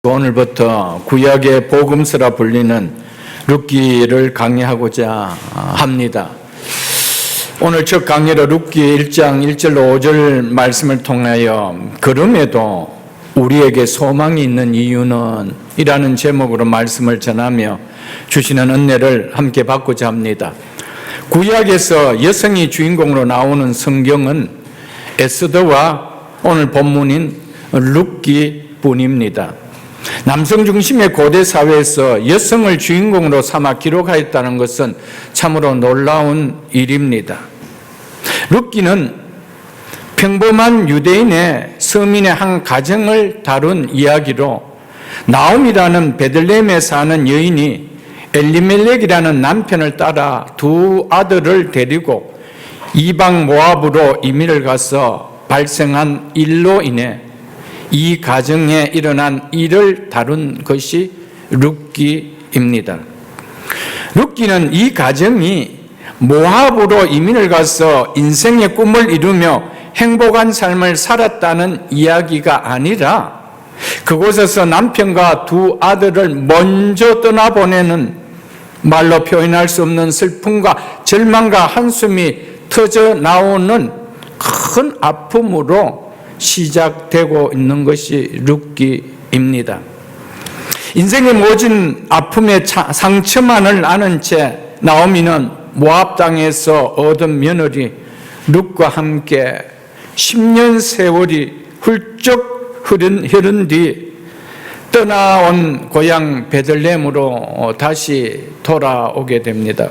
오늘부터 구약의 복음서라 불리는 룻기를 강의하고자 합니다. 오늘 첫 강의로 룻기 1장 1절로 5절 말씀을 통하여 그럼에도 우리에게 소망이 있는 이유는 이라는 제목으로 말씀을 전하며 주시는 은혜를 함께 받고자 합니다. 구약에서 여성이 주인공으로 나오는 성경은 에스더와 오늘 본문인 룻기뿐입니다. 남성 중심의 고대 사회에서 여성을 주인공으로 삼아 기록하였다는 것은 참으로 놀라운 일입니다. 룻기는 평범한 유대인의 서민의 한 가정을 다룬 이야기로 나옴이라는 베들레헴에 사는 여인이 엘리멜렉이라는 남편을 따라 두 아들을 데리고 이방 모압으로 이민을 가서 발생한 일로 인해 이 가정에 일어난 일을 다룬 것이 룻기입니다. 룻기는 이 가정이 모압으로 이민을 가서 인생의 꿈을 이루며 행복한 삶을 살았다는 이야기가 아니라 그곳에서 남편과 두 아들을 먼저 떠나보내는 말로 표현할 수 없는 슬픔과 절망과 한숨이 터져 나오는 큰 아픔으로 시작되고 있는 것이 룻기입니다. 인생의 모진 아픔의 상처만을 아는 채 나오미는 모압 땅에서 얻은 며느리 룻과 함께 10년 세월이 훌쩍 흐른 뒤 떠나온 고향 베들레헴으로 다시 돌아오게 됩니다.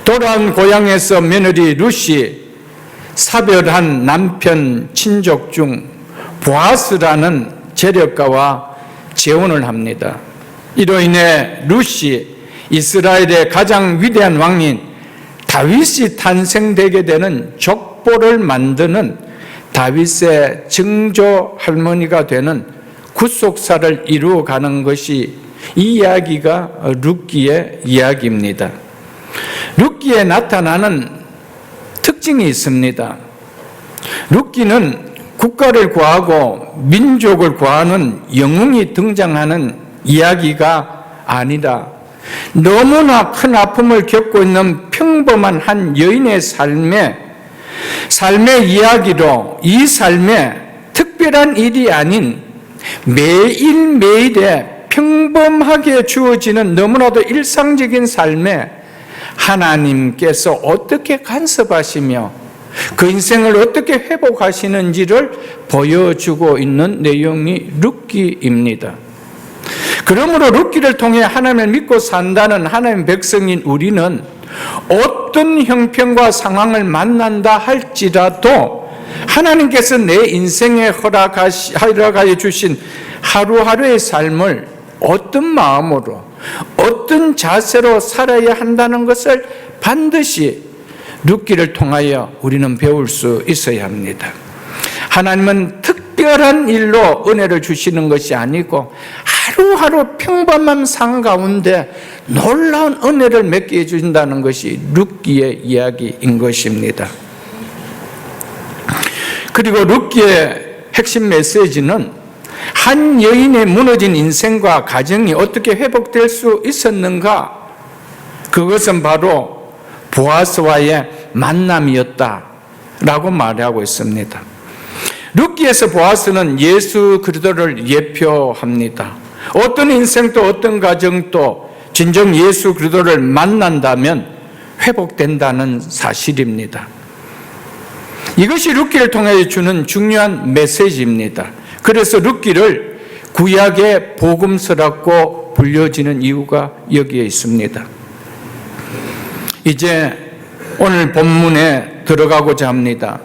돌아온 고향에서 며느리 룻이 사별한 남편 친족 중 보아스라는 재력가와 재혼을 합니다. 이로 인해 룻이 이스라엘의 가장 위대한 왕인 다윗이 탄생되게 되는 족보를 만드는 다윗의 증조 할머니가 되는 구속사를 이루어가는 것이 이 이야기가 룻기의 이야기입니다. 룻기에 나타나는 특징이 있습니다. 룻기는 국가를 구하고 민족을 구하는 영웅이 등장하는 이야기가 아니라 너무나 큰 아픔을 겪고 있는 평범한 한 여인의 삶의 이야기로 이 삶에 특별한 일이 아닌 매일매일에 평범하게 주어지는 너무나도 일상적인 삶에 하나님께서 어떻게 간섭하시며 그 인생을 어떻게 회복하시는지를 보여주고 있는 내용이 룻기입니다. 그러므로 룻기를 통해 하나님을 믿고 산다는 하나님의 백성인 우리는 어떤 형편과 상황을 만난다 할지라도 하나님께서 내 인생에 허락하여 주신 하루하루의 삶을 어떤 마음으로 어떤 자세로 살아야 한다는 것을 반드시 룻기를 통하여 우리는 배울 수 있어야 합니다. 하나님은 특별한 일로 은혜를 주시는 것이 아니고 하루하루 평범한 삶 가운데 놀라운 은혜를 맺게 해주신다는 것이 룻기의 이야기인 것입니다. 그리고 룻기의 핵심 메시지는 한 여인의 무너진 인생과 가정이 어떻게 회복될 수 있었는가? 그것은 바로 보아스와의 만남이었다라고 말하고 있습니다. 룻기에서 보아스는 예수 그리스도를 예표합니다. 어떤 인생도 어떤 가정도 진정 예수 그리스도를 만난다면 회복된다는 사실입니다. 이것이 룻기를 통해 주는 중요한 메시지입니다. 그래서 룻기를 구약의 복음서라고 불려지는 이유가 여기에 있습니다. 이제 오늘 본문에 들어가고자 합니다.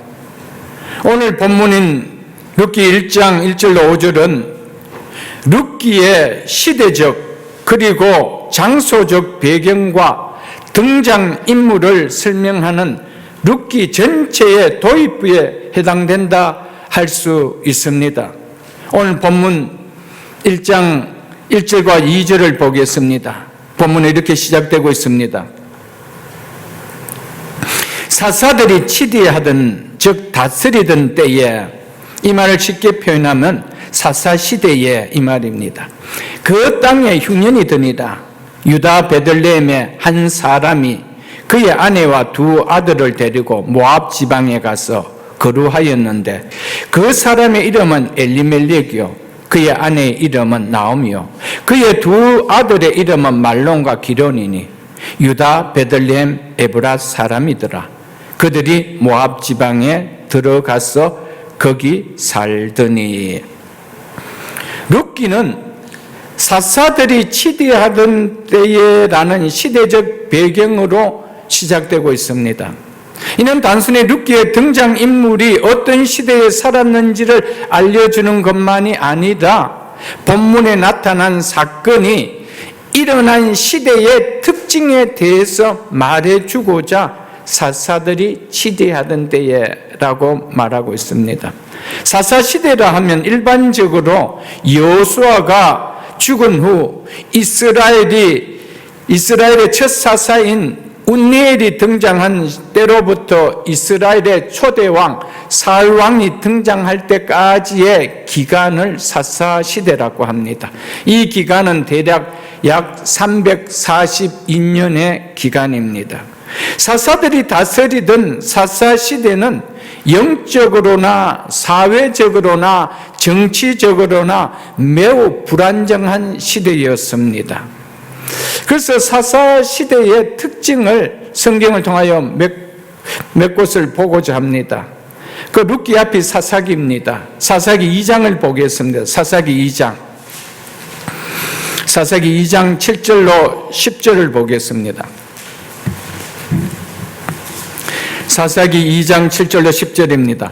오늘 본문인 룻기 1장 1절로 5절은 룻기의 시대적 그리고 장소적 배경과 등장인물을 설명하는 룻기 전체의 도입부에 해당된다 할 수 있습니다. 오늘 본문 1장 1절과 2절을 보겠습니다. 본문에 이렇게 시작되고 있습니다. 사사들이 치리하던 즉 다스리던 때에 이 말을 쉽게 표현하면 사사시대에 이 말입니다. 그 땅에 흉년이 드니라. 유다 베들레헴의 한 사람이 그의 아내와 두 아들을 데리고 모압 지방에 가서 거류하였는데 그 사람의 이름은 엘리멜렉이요 그의 아내의 이름은 나오미요 그의 두 아들의 이름은 말론과 기론이니 유다 베들레헴 에브라 사람이더라. 그들이 모압 지방에 들어가서 거기 살더니. 룻기는 사사들이 치대하던 때에라는 시대적 배경으로 시작되고 있습니다. 이는 단순히 룻기의 등장인물이 어떤 시대에 살았는지를 알려주는 것만이 아니라 본문에 나타난 사건이 일어난 시대의 특징에 대해서 말해주고자 사사들이 치대하던 때에라고 말하고 있습니다. 사사시대라 하면 일반적으로 여호수아가 죽은 후 이스라엘의 첫 사사인 운니엘이 등장한 때로부터 이스라엘의 초대왕 사울왕이 등장할 때까지의 기간을 사사시대라고 합니다. 이 기간은 대략 약 342년의 기간입니다. 사사들이 다스리던 사사시대는 영적으로나 사회적으로나 정치적으로나 매우 불안정한 시대였습니다. 그래서 사사시대의 특징을 성경을 통하여 몇 곳을 보고자 합니다. 그 룻기 앞이 사사기입니다. 사사기 2장을 보겠습니다. 사사기 2장 7절로 10절을 보겠습니다. 사사기 2장 7절로 10절입니다.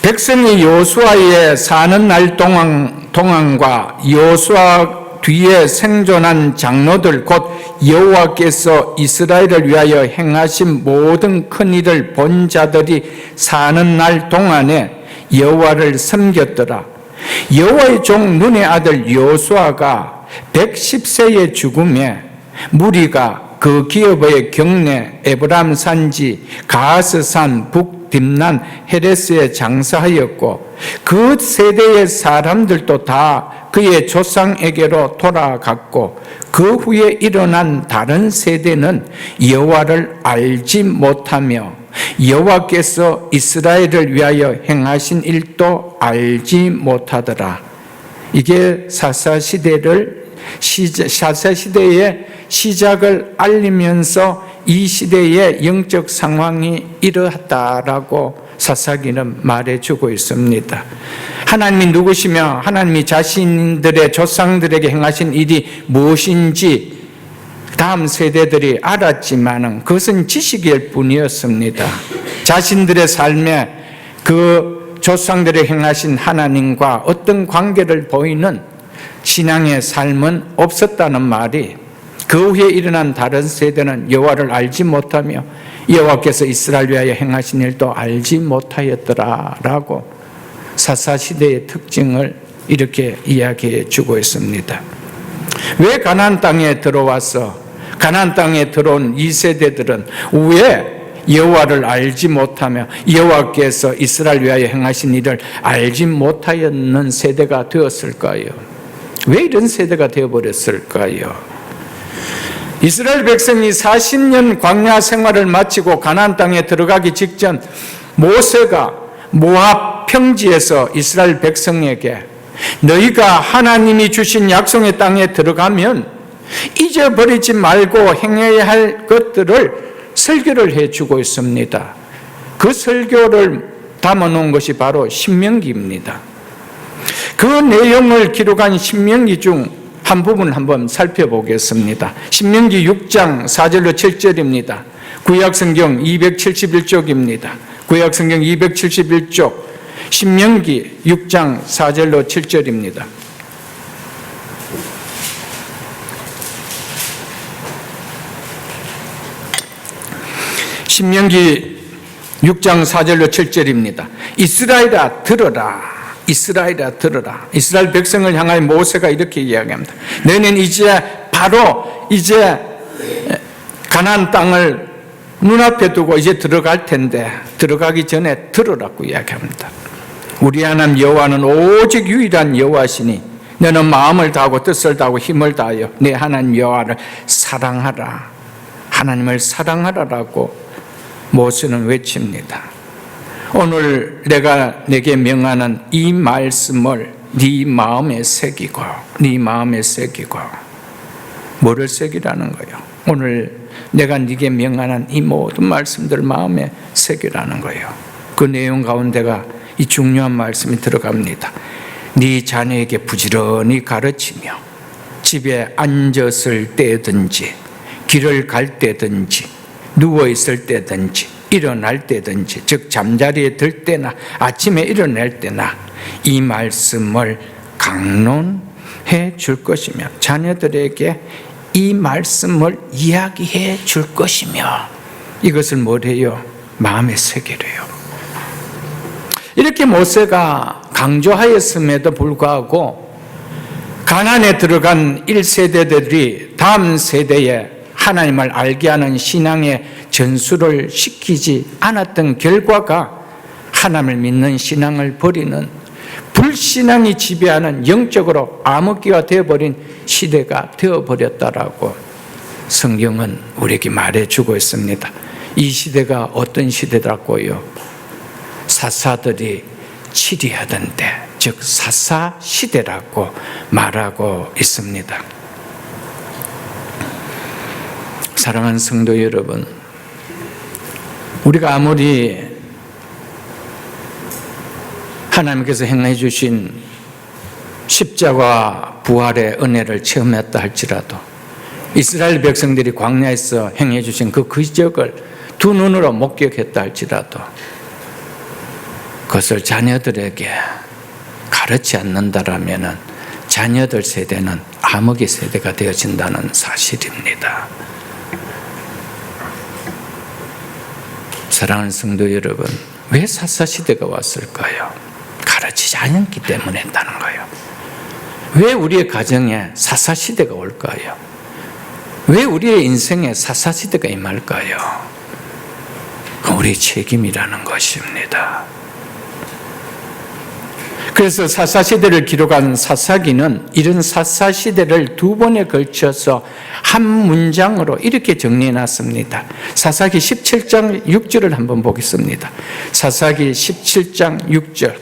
백성이 여호수아에 사는 날 동안과 여호수아 뒤에 생존한 장로들 곧 여호와께서 이스라엘을 위하여 행하신 모든 큰 일을 본 자들이 사는 날 동안에 여호와를 섬겼더라. 여호와의 종 눈의 아들 여호수아가 110세의 죽음에 무리가 그 기업의 경내 에브람 산지 가하스산 북딥난 헤레스에 장사하였고 그 세대의 사람들도 다 그의 조상에게로 돌아갔고 그 후에 일어난 다른 세대는 여호와를 알지 못하며 여호와께서 이스라엘을 위하여 행하신 일도 알지 못하더라. 이게 사사시대의 시작을 알리면서 이 시대의 영적 상황이 이러하다라고 사사기는 말해주고 있습니다. 하나님이 누구시며 하나님이 자신들의 조상들에게 행하신 일이 무엇인지 다음 세대들이 알았지만 그것은 지식일 뿐이었습니다. 자신들의 삶에 그 조상들의 행하신 하나님과 어떤 관계를 보이는 신앙의 삶은 없었다는 말이 그 후에 일어난 다른 세대는 여호와를 알지 못하며 여호와께서 이스라엘 위하여 행하신 일도 알지 못하였더라라고 사사시대의 특징을 이렇게 이야기해 주고 있습니다. 왜 가나안 땅에 들어와서 가나안 땅에 들어온 이 세대들은 왜 여호와를 알지 못하며 여호와께서 이스라엘 위하여 행하신 일을 알지 못하였는 세대가 되었을까요? 왜 이런 세대가 되어버렸을까요? 이스라엘 백성이 40년 광야 생활을 마치고 가나안 땅에 들어가기 직전 모세가 모압 평지에서 이스라엘 백성에게 너희가 하나님이 주신 약속의 땅에 들어가면 잊어버리지 말고 행해야 할 것들을 설교를 해주고 있습니다. 그 설교를 담아놓은 것이 바로 신명기입니다. 그 내용을 기록한 신명기 중 한 부분을 한번 살펴보겠습니다. 신명기 6장 4절로 7절입니다. 구약성경 271쪽입니다. 구약성경 271쪽 신명기 6장 4절로 7절입니다. 신명기 6장 4절로 7절입니다. 이스라엘아 들어라. 이스라엘아 들어라. 이스라엘 백성을 향하여 모세가 이렇게 이야기합니다. 너희는 이제 가나안 땅을 눈앞에 두고 이제 들어갈 텐데 들어가기 전에 들으라고 이야기합니다. 우리 하나님 여호와는 오직 유일한 여호와시니 너는 마음을 다하고 뜻을 다하고 힘을 다하여 내 하나님 여호와를 사랑하라. 하나님을 사랑하라라고 모세는 외칩니다. 오늘 내가 내게 명하는 이 말씀을 네 마음에 새기고 뭐를 새기라는 거예요? 오늘 내가 네게 명하는 이 모든 말씀들 마음에 새기라는 거예요. 그 내용 가운데가 이 중요한 말씀이 들어갑니다. 네 자녀에게 부지런히 가르치며 집에 앉았을 때든지 길을 갈 때든지 누워있을 때든지 일어날 때든지 즉 잠자리에 들 때나 아침에 일어날 때나 이 말씀을 강론해 줄 것이며 자녀들에게 이 말씀을 이야기해 줄 것이며 이것을 뭐래요? 마음에 새기래요. 이렇게 모세가 강조하였음에도 불구하고 가나안에 들어간 1세대들이 다음 세대에 하나님을 알게 하는 신앙의 전수를 시키지 않았던 결과가 하나님을 믿는 신앙을 버리는 불신앙이 지배하는 영적으로 암흑기가 되어버린 시대가 되어버렸다라고 성경은 우리에게 말해주고 있습니다. 이 시대가 어떤 시대라고요? 사사들이 치리하던 때, 즉 사사시대라고 말하고 있습니다. 사랑하는 성도 여러분, 우리가 아무리 하나님께서 행해 주신 십자가 부활의 은혜를 체험했다 할지라도 이스라엘 백성들이 광야에서 행해 주신 그 기적을 두 눈으로 목격했다 할지라도 그것을 자녀들에게 가르치 않는다라면 자녀들 세대는 암흑의 세대가 되어진다는 사실입니다. 사랑하는 성도 여러분, 왜 사사시대가 왔을까요? 가르치지 않았기 때문에 했다는 거예요. 왜 우리의 가정에 사사시대가 올까요? 왜 우리의 인생에 사사시대가 임할까요? 우리의 책임이라는 것입니다. 그래서 사사시대를 기록한 사사기는 이런 사사시대를 두 번에 걸쳐서 한 문장으로 이렇게 정리해놨습니다. 사사기 17장 6절을 한번 보겠습니다. 사사기 17장 6절.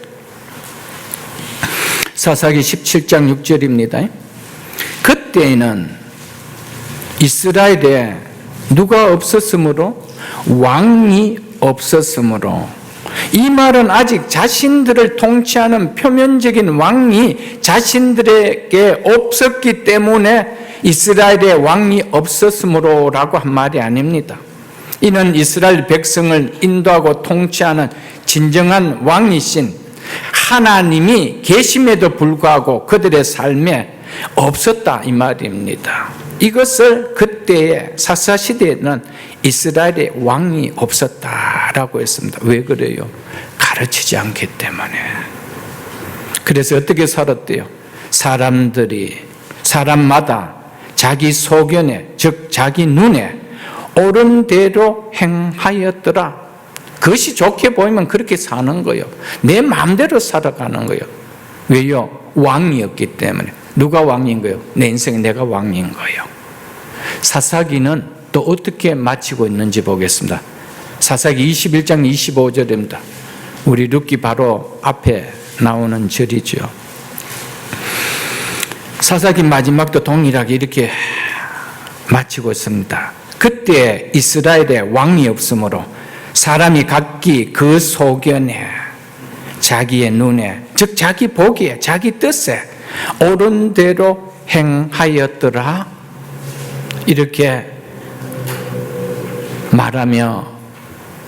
사사기 17장 6절입니다. 그때에는 이스라엘에 누가 없었으므로 왕이 없었으므로 이 말은 아직 자신들을 통치하는 표면적인 왕이 자신들에게 없었기 때문에 이스라엘에 왕이 없었으므로 라고 한 말이 아닙니다. 이는 이스라엘 백성을 인도하고 통치하는 진정한 왕이신 하나님이 계심에도 불구하고 그들의 삶에 없었다 이 말입니다. 이것을 그때의 사사시대에는 이스라엘에 왕이 없었다라고 했습니다. 왜 그래요? 가르치지 않기 때문에. 그래서 어떻게 살았대요? 사람마다 자기 소견에, 즉 자기 눈에 옳은 대로 행하였더라. 그것이 좋게 보이면 그렇게 사는 거예요. 내 마음대로 살아가는 거예요. 왜요? 왕이었기 때문에. 누가 왕인 거예요? 내 인생에 내가 왕인 거예요. 사사기는 또 어떻게 마치고 있는지 보겠습니다. 사사기 21장 25절입니다. 우리 룻기 바로 앞에 나오는 절이죠. 사사기 마지막도 동일하게 이렇게 마치고 있습니다. 그때 이스라엘에 왕이 없으므로 사람이 각기 그 소견에 자기의 눈에 즉 자기 보기에 자기 뜻에 옳은 대로 행하였더라 이렇게 말하며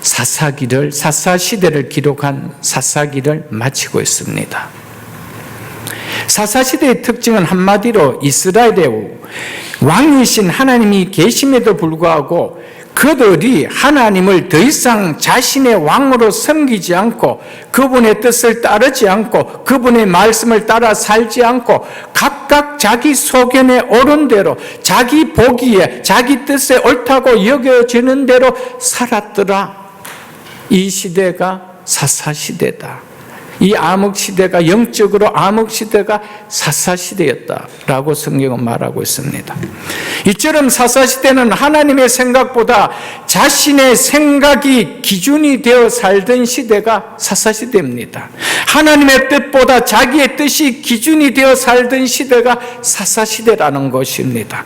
사사시대를 기록한 사사기를 마치고 있습니다. 사사시대의 특징은 한마디로 이스라엘의 왕이신 하나님이 계심에도 불구하고 그들이 하나님을 더 이상 자신의 왕으로 섬기지 않고 그분의 뜻을 따르지 않고 그분의 말씀을 따라 살지 않고 각각 자기 소견에 옳은 대로 자기 보기에 자기 뜻에 옳다고 여겨지는 대로 살았더라. 이 시대가 사사시대다. 이 암흑시대가 영적으로 암흑시대가 사사시대였다라고 성경은 말하고 있습니다. 이처럼 사사시대는 하나님의 생각보다 자신의 생각이 기준이 되어 살던 시대가 사사시대입니다. 하나님의 뜻보다 자기의 뜻이 기준이 되어 살던 시대가 사사시대라는 것입니다.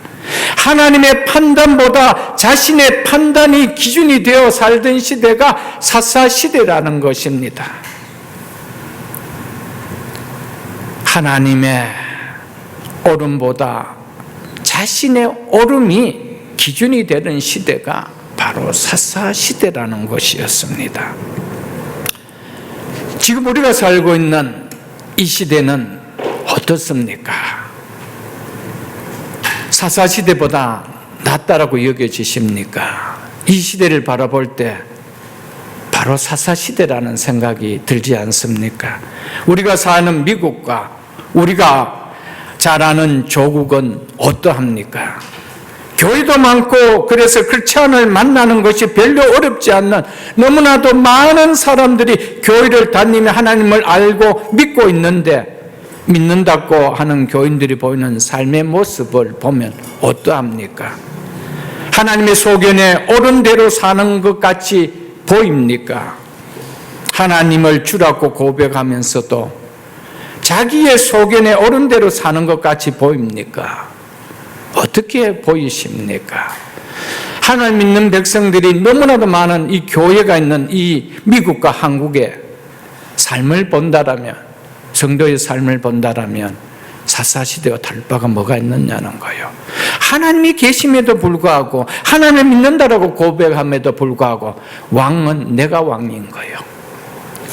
하나님의 판단보다 자신의 판단이 기준이 되어 살던 시대가 사사시대라는 것입니다. 하나님의 옳음보다 자신의 옳음이 기준이 되는 시대가 바로 사사시대라는 것이었습니다. 지금 우리가 살고 있는 이 시대는 어떻습니까? 사사시대보다 낫다라고 여겨지십니까? 이 시대를 바라볼 때 바로 사사시대라는 생각이 들지 않습니까? 우리가 사는 미국과 우리가 잘 아는 조국은 어떠합니까? 교회도 많고 그래서 크리스찬을 만나는 것이 별로 어렵지 않는 너무나도 많은 사람들이 교회를 다니며 하나님을 알고 믿고 있는데 믿는다고 하는 교인들이 보이는 삶의 모습을 보면 어떠합니까? 하나님의 소견에 옳은 대로 사는 것 같이 보입니까? 하나님을 주라고 고백하면서도 자기의 소견에 옳은 대로 사는 것 같이 보입니까? 어떻게 보이십니까? 하나님 믿는 백성들이 너무나도 많은 이 교회가 있는 이 미국과 한국의 삶을 본다라면, 성도의 삶을 본다라면 사사시대와 다를 바가 뭐가 있느냐는 거예요. 하나님이 계심에도 불구하고 하나님을 믿는다라고 고백함에도 불구하고 왕은 내가 왕인 거예요.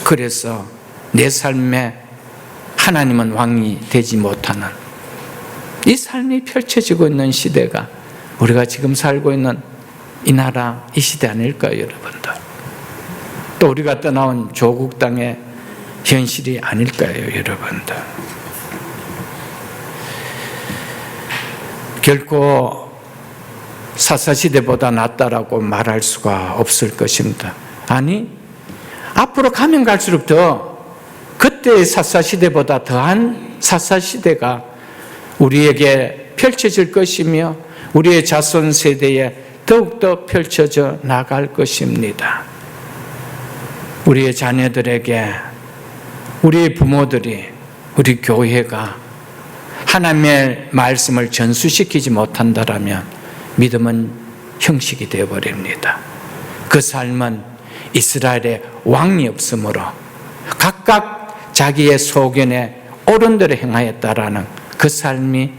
그래서 내 삶에 하나님은 왕이 되지 못하는 이 삶이 펼쳐지고 있는 시대가 우리가 지금 살고 있는 이 나라, 이 시대 아닐까요, 여러분들? 또 우리가 떠나온 조국 땅의 현실이 아닐까요, 여러분들? 결코 사사시대보다 낫다라고 말할 수가 없을 것입니다. 아니, 앞으로 가면 갈수록 더 그때의 사사시대보다 더한 사사시대가 우리에게 펼쳐질 것이며 우리의 자손 세대에 더욱더 펼쳐져 나갈 것입니다. 우리의 자녀들에게 우리의 부모들이, 우리 교회가 하나님의 말씀을 전수시키지 못한다면 믿음은 형식이 되어버립니다. 그 삶은 이스라엘의 왕이 없으므로 각각 자기의 소견에 옳은 대로 행하였다라는 그 삶이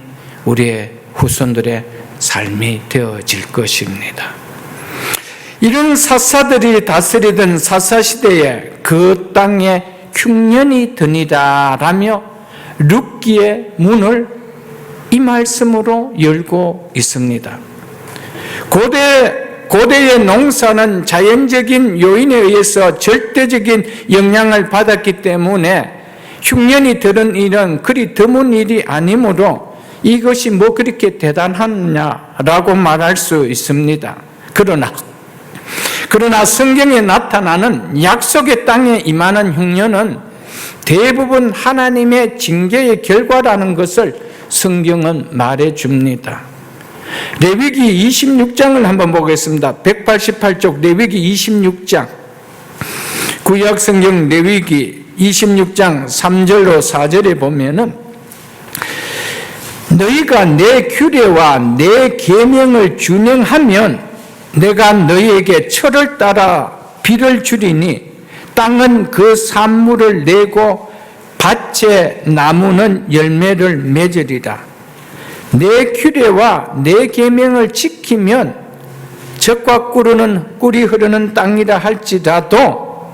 우리의 후손들의 삶이 되어질 것입니다. 이런 사사들이 다스리던 사사시대에 그 땅에 흉년이 드니다라며 룻기의 문을 이 말씀으로 열고 있습니다. 고대의 농사는 자연적인 요인에 의해서 절대적인 영향을 받았기 때문에 흉년이 들은 일은 그리 드문 일이 아니므로 이것이 뭐 그렇게 대단하냐라고 말할 수 있습니다. 그러나 성경에 나타나는 약속의 땅에 임하는 흉년은 대부분 하나님의 징계의 결과라는 것을 성경은 말해줍니다. 레위기 26장을 한번 보겠습니다. 188쪽 레위기 26장, 구약성경 레위기 26장 3절로 4절에 보면은 너희가 내 규례와 내 계명을 준행하면 내가 너희에게 철을 따라 비를 주리니 땅은 그 산물을 내고 밭의 나무는 열매를 맺으리라. 내 규례와 내 계명을 지키면 젖과 꿀이 흐르는 땅이라 할지라도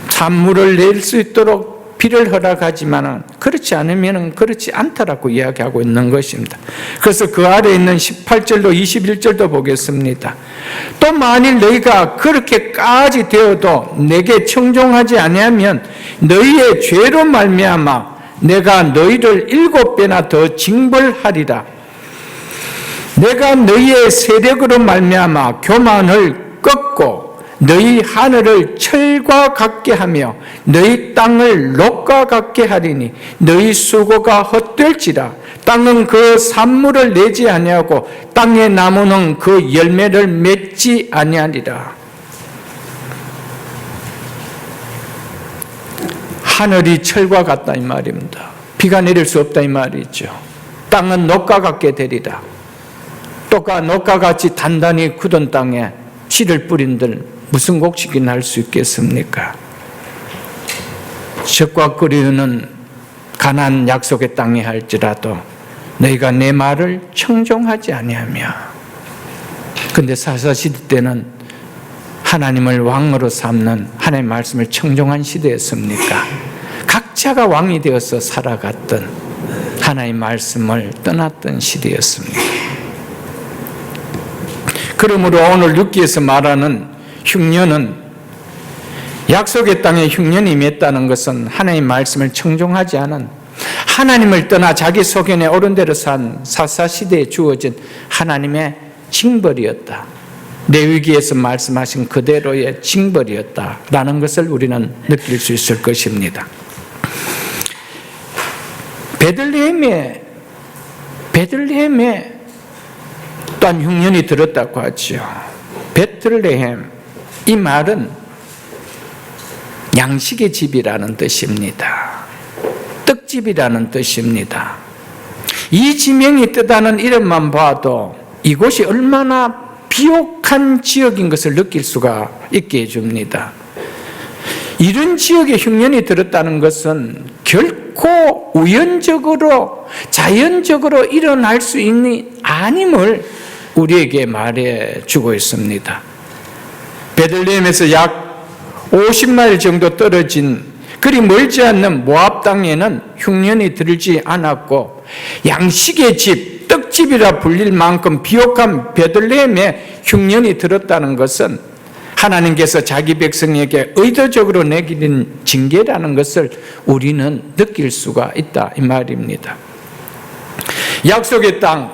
산물을 낼 수 있도록 비를 허락하지만 그렇지 않으면 그렇지 않다라고 이야기하고 있는 것입니다. 그래서 그 아래에 있는 18절로 21절도 보겠습니다. 또 만일 너희가 그렇게까지 되어도 내게 청종하지 아니하면 너희의 죄로 말미암아 내가 너희를 7배나 더 징벌하리라. 내가 너희의 세력으로 말미암아 교만을 꺾고 너희 하늘을 철과 같게 하며 너희 땅을 녹과 같게 하리니 너희 수고가 헛될지라. 땅은 그 산물을 내지 아니하고 땅의 나무는 그 열매를 맺지 아니하리라. 하늘이 철과 같다 이 말입니다. 비가 내릴 수 없다 이 말이죠. 땅은 녹과 같게 되리라. 녹과 같이 단단히 굳은 땅에 씨를 뿌린들 무슨 곡식이 날 수 있겠습니까? 젖과 꿀이 흐르는 가나안 약속의 땅에 할지라도 너희가 내 말을 청종하지 아니하며. 근데 사사시대 때는 하나님을 왕으로 삼는 하나님의 말씀을 청종한 시대였습니까? 각자가 왕이 되어서 살아갔던 하나님의 말씀을 떠났던 시대였습니다. 그러므로 오늘 6기에서 말하는 흉년은 약속의 땅에 흉년이 맺다는 것은 하나님의 말씀을 청종하지 않은 하나님을 떠나 자기 소견에 옳은 대로 산 사사시대에 주어진 하나님의 징벌이었다. 레위기에서 말씀하신 그대로의 징벌이었다라는 것을 우리는 느낄 수 있을 것입니다. 베들레헴에 또한 흉년이 들었다고 하죠. 베들레헴, 이 말은 양식의 집이라는 뜻입니다. 떡집이라는 뜻입니다. 이 지명이 뜻하는 이름만 봐도 이곳이 얼마나 비옥한 지역인 것을 느낄 수가 있게 해줍니다. 이런 지역에 흉년이 들었다는 것은 결코 우연적으로 자연적으로 일어날 수 있는 아님을 우리에게 말해주고 있습니다. 베들레헴에서 약 50마일 정도 떨어진 그리 멀지 않는 모압 땅에는 흉년이 들지 않았고 양식의 집, 떡집이라 불릴 만큼 비옥한 베들레헴에 흉년이 들었다는 것은 하나님께서 자기 백성에게 의도적으로 내리는 징계라는 것을 우리는 느낄 수가 있다 이 말입니다. 약속의 땅,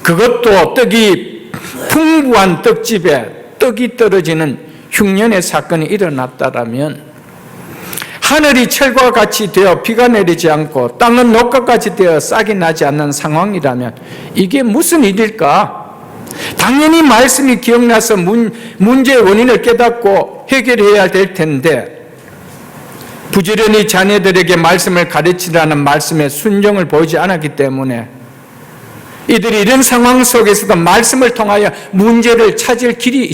그것도 떡이 풍부한 떡집에 떡이 떨어지는 흉년의 사건이 일어났다라면 하늘이 철과 같이 되어 비가 내리지 않고 땅은 녹과 같이 되어 싹이 나지 않는 상황이라면 이게 무슨 일일까? 당연히 말씀이 기억나서 문제의 원인을 깨닫고 해결해야 될 텐데 부지런히 자녀들에게 말씀을 가르치라는 말씀에 순종을 보이지 않았기 때문에 이들이 이런 상황 속에서도 말씀을 통하여 문제를 찾을 길이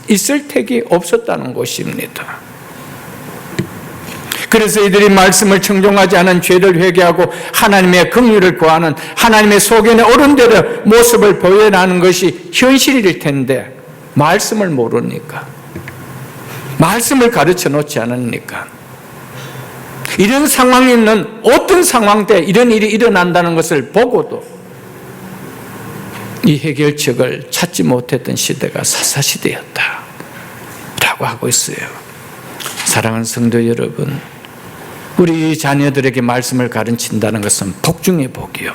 있을 택이 없었다는 것입니다. 그래서 이들이 말씀을 청종하지 않은 죄를 회개하고 하나님의 긍휼을 구하는 하나님의 소견에 옳은 대로 모습을 보여나가는 것이 현실일 텐데 말씀을 모르니까, 말씀을 가르쳐 놓지 않으니까 이런 상황에 있는 어떤 상황 때 이런 일이 일어난다는 것을 보고도 이 해결책을 찾지 못했던 시대가 사사시대였다 라고 하고 있어요. 사랑하는 성도 여러분, 우리 자녀들에게 말씀을 가르친다는 것은 복 중의 복이요,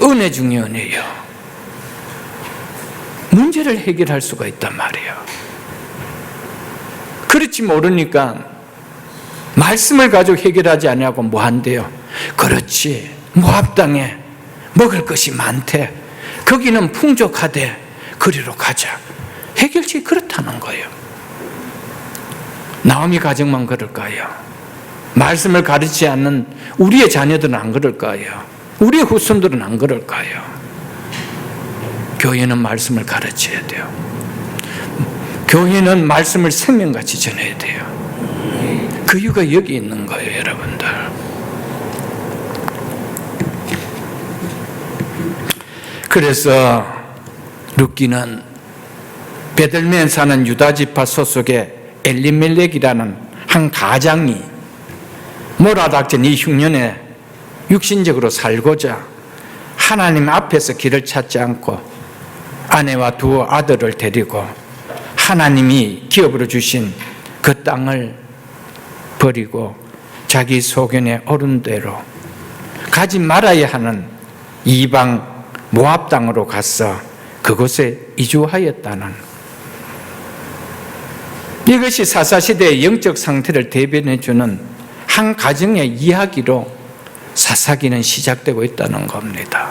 은혜 중의 은혜요, 문제를 해결할 수가 있단 말이에요. 그렇지 모르니까 말씀을 가지고 해결하지 않냐고 뭐 한대요. 그렇지, 모압 땅에 먹을 것이 많대, 거기는 풍족하대, 그리로 가자. 해결책이 그렇다는 거예요. 나오미 가정만 그럴까요? 말씀을 가르치지 않는 우리의 자녀들은 안 그럴까요? 우리의 후손들은 안 그럴까요? 교회는 말씀을 가르쳐야 돼요. 교회는 말씀을 생명같이 전해야 돼요. 그 이유가 여기 있는 거예요, 여러분들. 그래서 룻기는 베들레헴 사는 유다 지파 소속의 엘리멜렉이라는 한 가장이 몰아닥친 이 흉년에 육신적으로 살고자 하나님 앞에서 길을 찾지 않고 아내와 두 아들을 데리고 하나님이 기업으로 주신 그 땅을 버리고 자기 소견에 옳은 대로 가지 말아야 하는 이방 모압 땅으로 가서 그곳에 이주하였다는, 이것이 사사시대의 영적 상태를 대변해주는 한 가정의 이야기로 사사기는 시작되고 있다는 겁니다.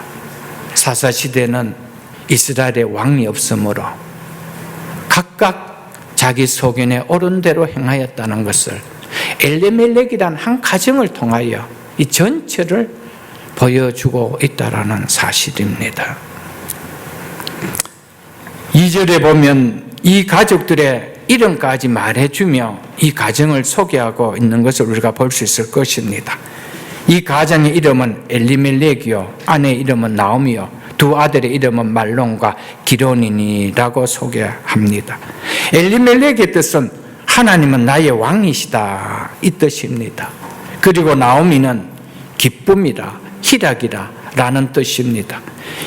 사사시대는 이스라엘의 왕이 없으므로 각각 자기 소견에 옳은 대로 행하였다는 것을 엘리멜렉이란 한 가정을 통하여 이 전체를 보여주고 있다는 사실입니다. 2절에 보면 이 가족들의 이름까지 말해주며 이 가정을 소개하고 있는 것을 우리가 볼 수 있을 것입니다. 이 가정의 이름은 엘리멜렉이요, 아내의 이름은 나오미요, 두 아들의 이름은 말론과 기론이니라고 소개합니다. 엘리멜렉의 뜻은 하나님은 나의 왕이시다, 이 뜻입니다. 그리고 나오미는 기쁨이라, 희락이라 라는 뜻입니다.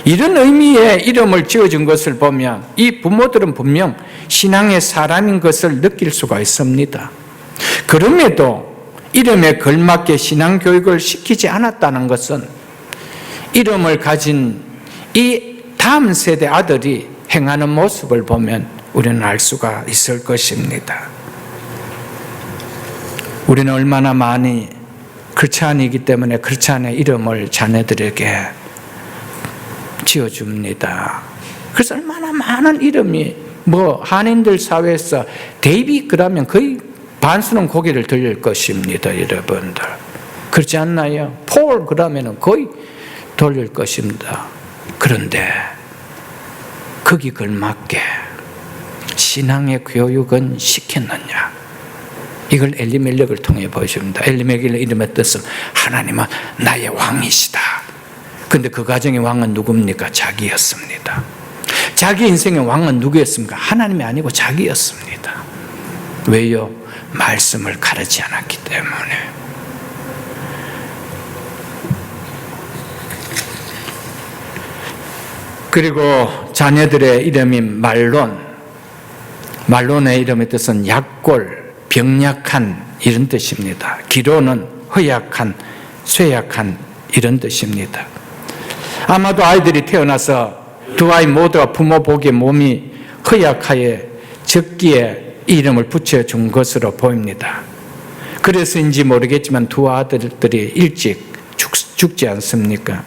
이런 의미의 이름을 지어준 것을 보면 이 부모들은 분명 신앙의 사람인 것을 느낄 수가 있습니다. 그럼에도 이름에 걸맞게 신앙 교육을 시키지 않았다는 것은 이름을 가진 이 다음 세대 아들이 행하는 모습을 보면 우리는 알 수가 있을 것입니다. 우리는 얼마나 많이 크리스찬이기 때문에 크리스찬의 이름을 자녀들에게 지어줍니다. 그래서 얼마나 많은 이름이 한인들 사회에서 데이비 그러면 거의 반수는 고개를 들릴 것입니다. 여러분들 그렇지 않나요? 폴 그러면 거의 돌릴 것입니다. 그런데 거기 걸맞게 신앙의 교육은 시켰느냐? 이걸 엘리멜렉을 통해 보여줍니다. 엘리멜렉의 이름의 뜻은 하나님은 나의 왕이시다. 그런데 그 가정의 왕은 누굽니까? 자기였습니다. 자기 인생의 왕은 누구였습니까? 하나님이 아니고 자기였습니다. 왜요? 말씀을 가르치 않았기 때문에. 그리고 자녀들의 이름이 말론의 이름의 뜻은 약골, 병약한 이런 뜻입니다. 기로는 허약한, 쇠약한 이런 뜻입니다. 아마도 아이들이 태어나서 두 아이 모두가 부모 보기에 몸이 허약하여 적기에 이 이름을 붙여준 것으로 보입니다. 그래서인지 모르겠지만 두 아들들이 일찍 죽지 않습니까?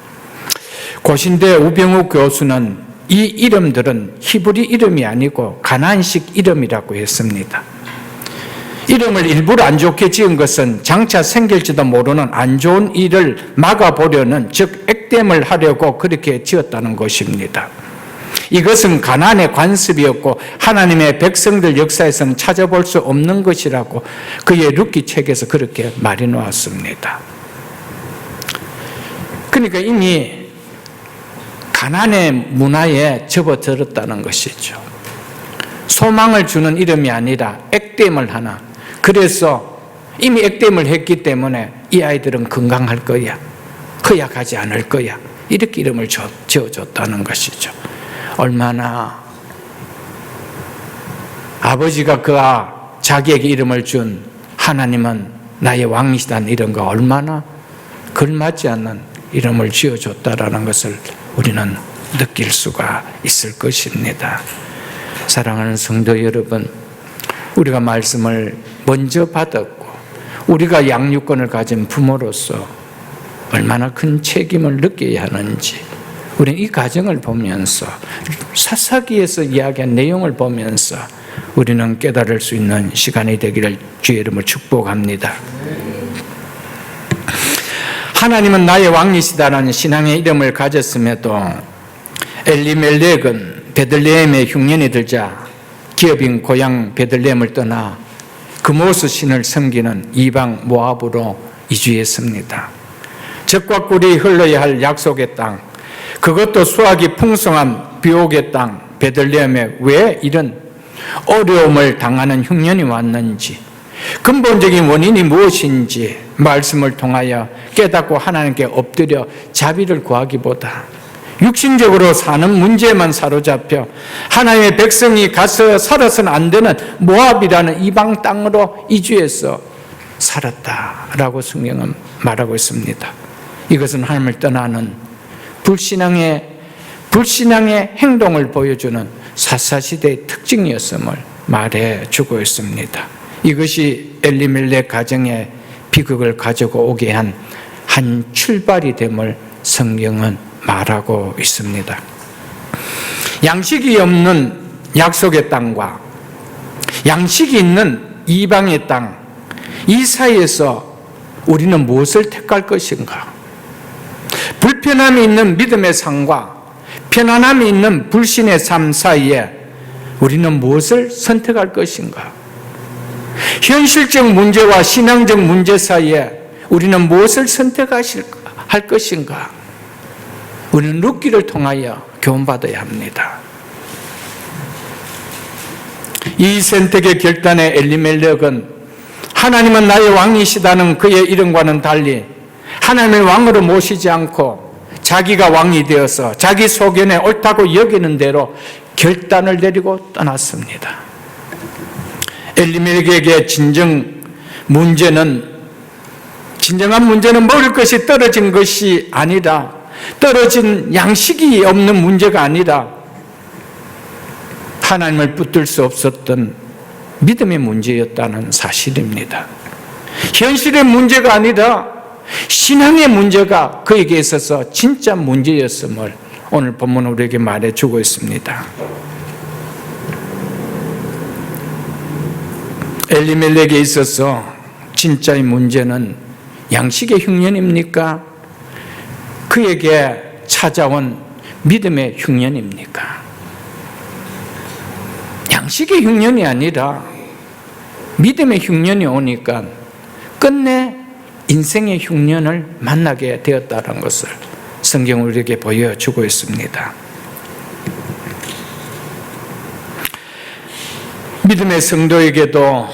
고신대 우병우 교수는 이 이름들은 히브리 이름이 아니고 가나안식 이름이라고 했습니다. 이름을 일부러 안 좋게 지은 것은 장차 생길지도 모르는 안 좋은 일을 막아보려는, 즉 액땜을 하려고 그렇게 지었다는 것입니다. 이것은 가나안의 관습이었고 하나님의 백성들 역사에서는 찾아볼 수 없는 것이라고 그의 룻기 책에서 그렇게 말해 놓았습니다. 그러니까 이미 가나안의 문화에 접어들었다는 것이죠. 소망을 주는 이름이 아니라 액땜을 하나. 그래서 이미 액땜을 했기 때문에 이 아이들은 건강할 거야, 허약하지 않을 거야, 이렇게 이름을 지어줬다는 것이죠. 얼마나 아버지가 자기에게 이름을 준 하나님은 나의 왕이시다는 이름과 얼마나 걸맞지 않는 이름을 지어줬다라는 것을 우리는 느낄 수가 있을 것입니다. 사랑하는 성도 여러분, 우리가 말씀을 먼저 받았고 우리가 양육권을 가진 부모로서 얼마나 큰 책임을 느껴야 하는지 우리는 이 가정을 보면서, 사사기에서 이야기한 내용을 보면서 우리는 깨달을 수 있는 시간이 되기를 주의 이름으로 축복합니다. 하나님은 나의 왕이시다라는 신앙의 이름을 가졌음에도 엘리멜렉은 베들레헴의 흉년이 들자 기업인 고향 베들레헴을 떠나 그모스 신을 섬기는 이방 모압으로 이주했습니다. 적과 꿀이 흘러야 할 약속의 땅, 그것도 수확이 풍성한 비옥의 땅 베들레헴에 왜 이런 어려움을 당하는 흉년이 왔는지, 근본적인 원인이 무엇인지 말씀을 통하여 깨닫고 하나님께 엎드려 자비를 구하기보다 육신적으로 사는 문제만 사로잡혀 하나님의 백성이 가서 살아서는 안 되는 모압이라는 이방 땅으로 이주해서 살았다라고 성경은 말하고 있습니다. 이것은 하나님을 떠나는 불신앙의 행동을 보여주는 사사시대의 특징이었음을 말해주고 있습니다. 이것이 엘리멜렉 가정에 비극을 가지고 오게 한 출발이 됨을 성경은 말하고 있습니다. 양식이 없는 약속의 땅과 양식이 있는 이방의 땅, 이 사이에서 우리는 무엇을 택할 것인가? 불편함이 있는 믿음의 삶과 편안함이 있는 불신의 삶 사이에 우리는 무엇을 선택할 것인가? 현실적 문제와 신앙적 문제 사이에 우리는 무엇을 선택할 것인가? 우리는 룻기를 통하여 교훈받아야 합니다. 이 선택의 결단에 엘리멜렉은 하나님은 나의 왕이시다는 그의 이름과는 달리 하나님을 왕으로 모시지 않고 자기가 왕이 되어서 자기 소견에 옳다고 여기는 대로 결단을 내리고 떠났습니다. 엘리멜렉에게 진정한 문제는 먹을 것이 떨어진 것이 아니라, 떨어진 양식이 없는 문제가 아니라 하나님을 붙들 수 없었던 믿음의 문제였다는 사실입니다. 현실의 문제가 아니라 신앙의 문제가 그에게 있어서 진짜 문제였음을 오늘 본문 우리에게 말해주고 있습니다. 엘리멜렉에 있어서 진짜의 문제는 양식의 흉년입니까? 그에게 찾아온 믿음의 흉년입니까? 양식의 흉년이 아니라 믿음의 흉년이 오니까 끝내 인생의 흉년을 만나게 되었다는 것을 성경은 우리에게 보여주고 있습니다. 믿음의 성도에게도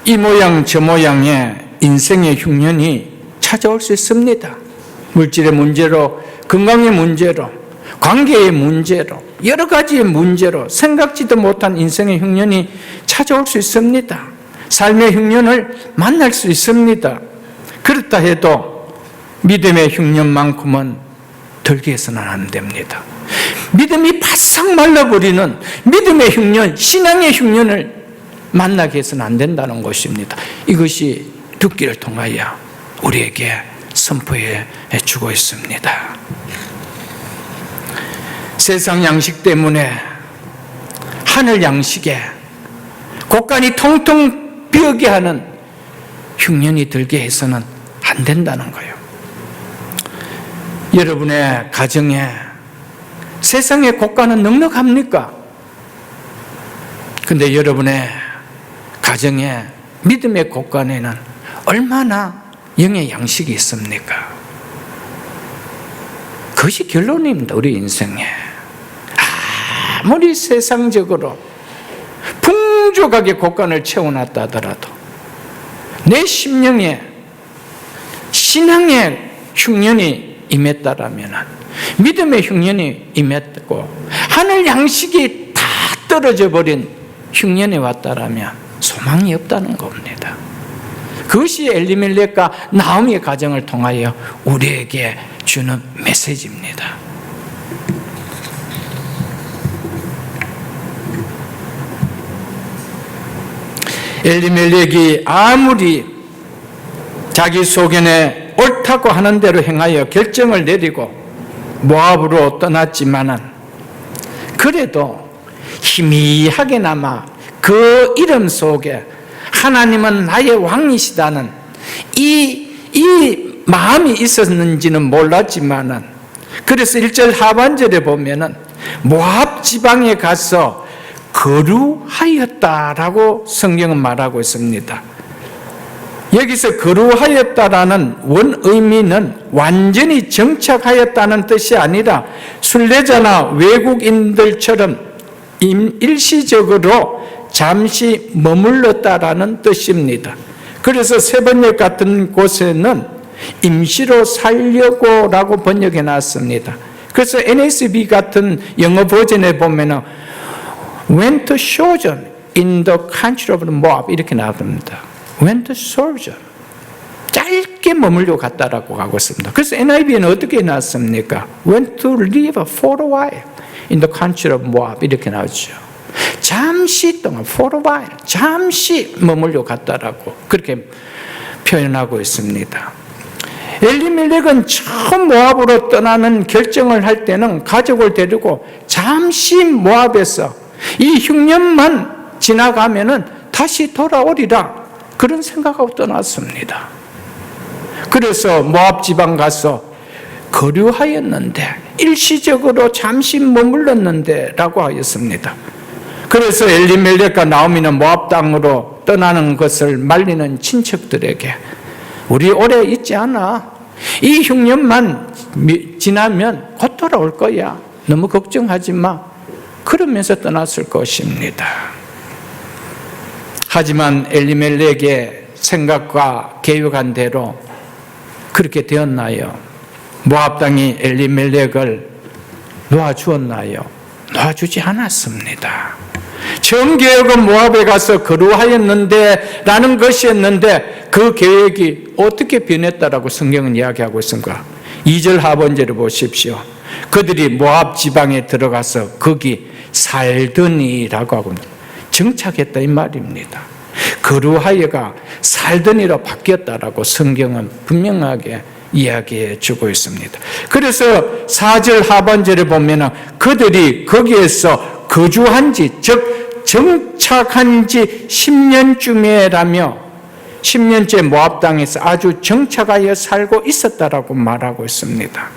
이 모양 저 모양의 인생의 흉년이 찾아올 수 있습니다. 물질의 문제로, 건강의 문제로, 관계의 문제로, 여러 가지의 문제로 생각지도 못한 인생의 흉년이 찾아올 수 있습니다. 삶의 흉년을 만날 수 있습니다. 그렇다 해도 믿음의 흉년만큼은 들게 해서는 안 됩니다. 믿음이 바싹 말라버리는 믿음의 흉년, 신앙의 흉년을 만나게 해서는 안 된다는 것입니다. 이것이 룻기를 통하여 우리에게 선포해 주고 있습니다. 세상 양식 때문에 하늘 양식에 곳간이 통통 비어게 하는 흉년이 들게 해서는 안 된다는 거예요. 여러분의 가정에 세상의 곳간은 넉넉합니까? 근데 여러분의 가정에 믿음의 곳간에는 얼마나 영의 양식이 있습니까? 그것이 결론입니다. 우리 인생에 아무리 세상적으로 풍족하게 곳간을 채워놨다 하더라도 내 심령에 신앙의 흉년이 임했다라면, 믿음의 흉년이 임했고 하늘 양식이 다 떨어져 버린 흉년이 왔다라면 소망이 없다는 겁니다. 그것이 엘리멜렉과 나오미의 가정을 통하여 우리에게 주는 메시지입니다. 엘리멜렉이 아무리 자기 소견에 옳다고 하는 대로 행하여 결정을 내리고 모압으로 떠났지만은 그래도 희미하게나마 그 이름 속에 하나님은 나의 왕이시다는 이 마음이 있었는지는 몰랐지만은, 그래서 1절 하반절에 보면은 모압 지방에 가서 거류하였다라고 성경은 말하고 있습니다. 여기서 거류하였다라는 원 의미는 완전히 정착하였다는 뜻이 아니라 순례자나 외국인들처럼 일시적으로 잠시 머물렀다라는 뜻입니다. 그래서 세번역 같은 곳에는 임시로 살려고라고 번역해 놨습니다. 그래서 NASB 같은 영어 버전에 보면은 went to sojourn in the country of Moab 이렇게 나옵니다. went to sojourn, 짧게 머물러 갔다라고 하고 있습니다. 그래서 NIV는 어떻게 나왔습니까? went to live for a while in the country of Moab 이렇게 나오죠. 잠시 잠시 동안 for a while 잠시 머물러 갔다라고 그렇게 표현하고 있습니다. 엘리멜렉은 처음 모압으로 떠나는 결정을 할 때는 가족을 데리고 잠시 모압에서 이 흉년만 지나가면은 다시 돌아오리라 그런 생각하고 떠났습니다. 그래서 모압 지방 가서 거류하였는데 일시적으로 잠시 머물렀는데 라고 하였습니다. 그래서 엘리멜렉과 나오미는 모압 땅으로 떠나는 것을 말리는 친척들에게 우리 오래 있지 않아. 이 흉년만 지나면 곧 돌아올 거야. 너무 걱정하지 마. 그러면서 떠났을 것입니다. 하지만 엘리멜렉의 생각과 계획한 대로 그렇게 되었나요? 모압 땅이 엘리멜렉을 놓아주었나요? 놓아주지 않았습니다. 처음 계획은 모압에 가서 거류하였는데 라는 것이었는데 그 계획이 어떻게 변했다라고 성경은 이야기하고 있습니까? 2절 하반절을 보십시오. 그들이 모압 지방에 들어가서 거기 살더니라고 하고 정착했다 이 말입니다. 거류하여가 살더니로 바뀌었다라고 성경은 분명하게 이야기해 주고 있습니다. 그래서 4절 하반절에 보면 그들이 거기에서 거주한 지, 즉 정착한 지 10년쯤에라며 10년째 모압 땅에서 아주 정착하여 살고 있었다라고 말하고 있습니다.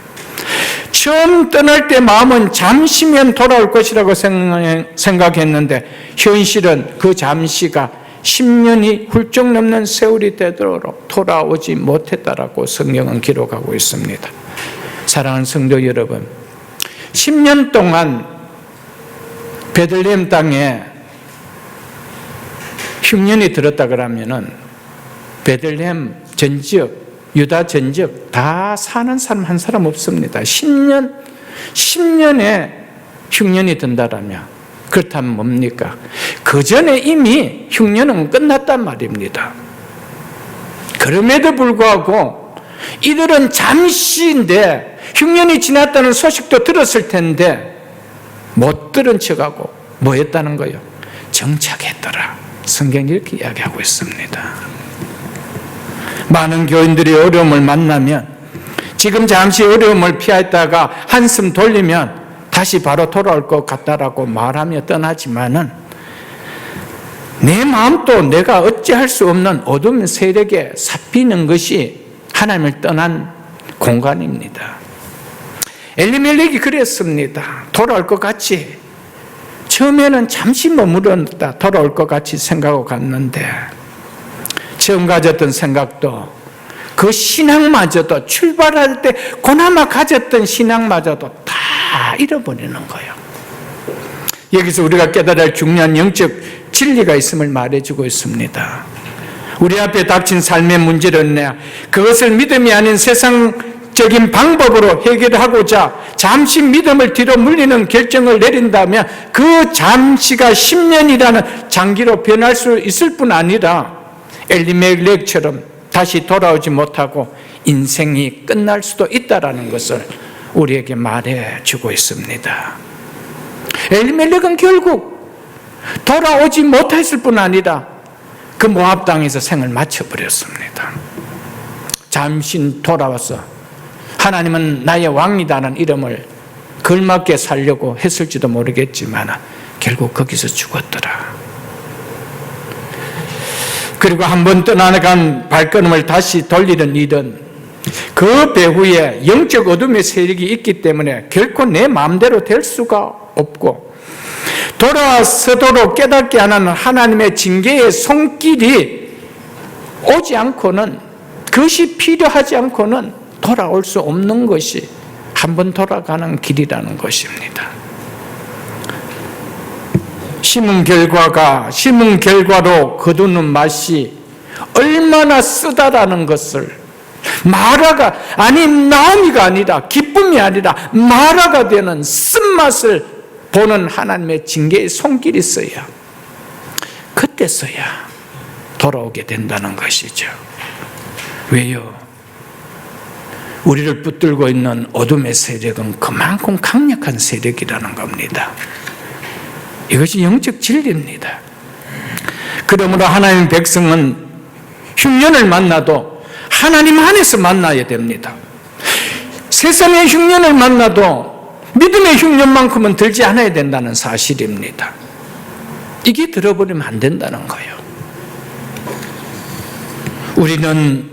처음 떠날 때 마음은 잠시면 돌아올 것이라고 생각했는데 현실은 그 잠시가 10년이 훌쩍 넘는 세월이 되도록 돌아오지 못했다라고 성경은 기록하고 있습니다. 사랑하는 성도 여러분, 10년 동안 베들레헴 땅에 흉년이 들었다 그러면은 베들레헴 전지역, 유다 전지역 다 사는 사람 한 사람 없습니다. 10년에 흉년이 든다라면 그렇다면 뭡니까? 그 전에 이미 흉년은 끝났단 말입니다. 그럼에도 불구하고 이들은 잠시인데 흉년이 지났다는 소식도 들었을 텐데 못 들은 척하고 뭐 했다는 거예요? 정착했더라. 성경이 이렇게 이야기하고 있습니다. 많은 교인들이 어려움을 만나면 지금 잠시 어려움을 피했다가 한숨 돌리면 다시 바로 돌아올 것 같다라고 말하며 떠나지만은 내 마음도 내가 어찌할 수 없는 어둠 세력에 삽히는 것이 하나님을 떠난 공간입니다. 엘리멜렉이 그랬습니다. 돌아올 것 같이 처음에는 잠시 머물렀다 돌아올 것 같이 생각하고 갔는데 처음 가졌던 생각도 그 신앙마저도 출발할 때 그나마 가졌던 신앙마저도 다 잃어버리는 거예요. 여기서 우리가 깨달아야 할 중요한 영적 진리가 있음을 말해주고 있습니다. 우리 앞에 닥친 삶의 문제를 그것을 믿음이 아닌 세상적인 방법으로 해결하고자 잠시 믿음을 뒤로 물리는 결정을 내린다면 그 잠시가 10년이라는 장기로 변할 수 있을 뿐 아니라 엘리멜렉처럼 다시 돌아오지 못하고 인생이 끝날 수도 있다라는 것을 우리에게 말해주고 있습니다. 엘리멜렉은 결국 돌아오지 못했을 뿐 아니라 그 모압 땅에서 생을 마쳐버렸습니다. 잠시 돌아와서 하나님은 나의 왕이다는 이름을 걸맞게 살려고 했을지도 모르겠지만 결국 거기서 죽었더라. 그리고 한번 떠나간 발걸음을 다시 돌리는 일은 그 배후에 영적 어둠의 세력이 있기 때문에 결코 내 마음대로 될 수가 없고 돌아서도록 깨닫게 하는 하나님의 징계의 손길이 오지 않고는 그것이 필요하지 않고는 돌아올 수 없는 것이 한번 돌아가는 길이라는 것입니다. 심은 결과로 거두는 맛이 얼마나 쓰다라는 것을 나오미가 아니라 기쁨이 아니라 마라가 되는 쓴맛을 보는 하나님의 징계의 손길이 있어야 그때서야 돌아오게 된다는 것이죠. 왜요? 우리를 붙들고 있는 어둠의 세력은 그만큼 강력한 세력이라는 겁니다. 이것이 영적 진리입니다. 그러므로 하나님의 백성은 흉년을 만나도 하나님 안에서 만나야 됩니다. 세상의 흉년을 만나도 믿음의 흉년만큼은 들지 않아야 된다는 사실입니다. 이게 들어버리면 안 된다는 거예요. 우리는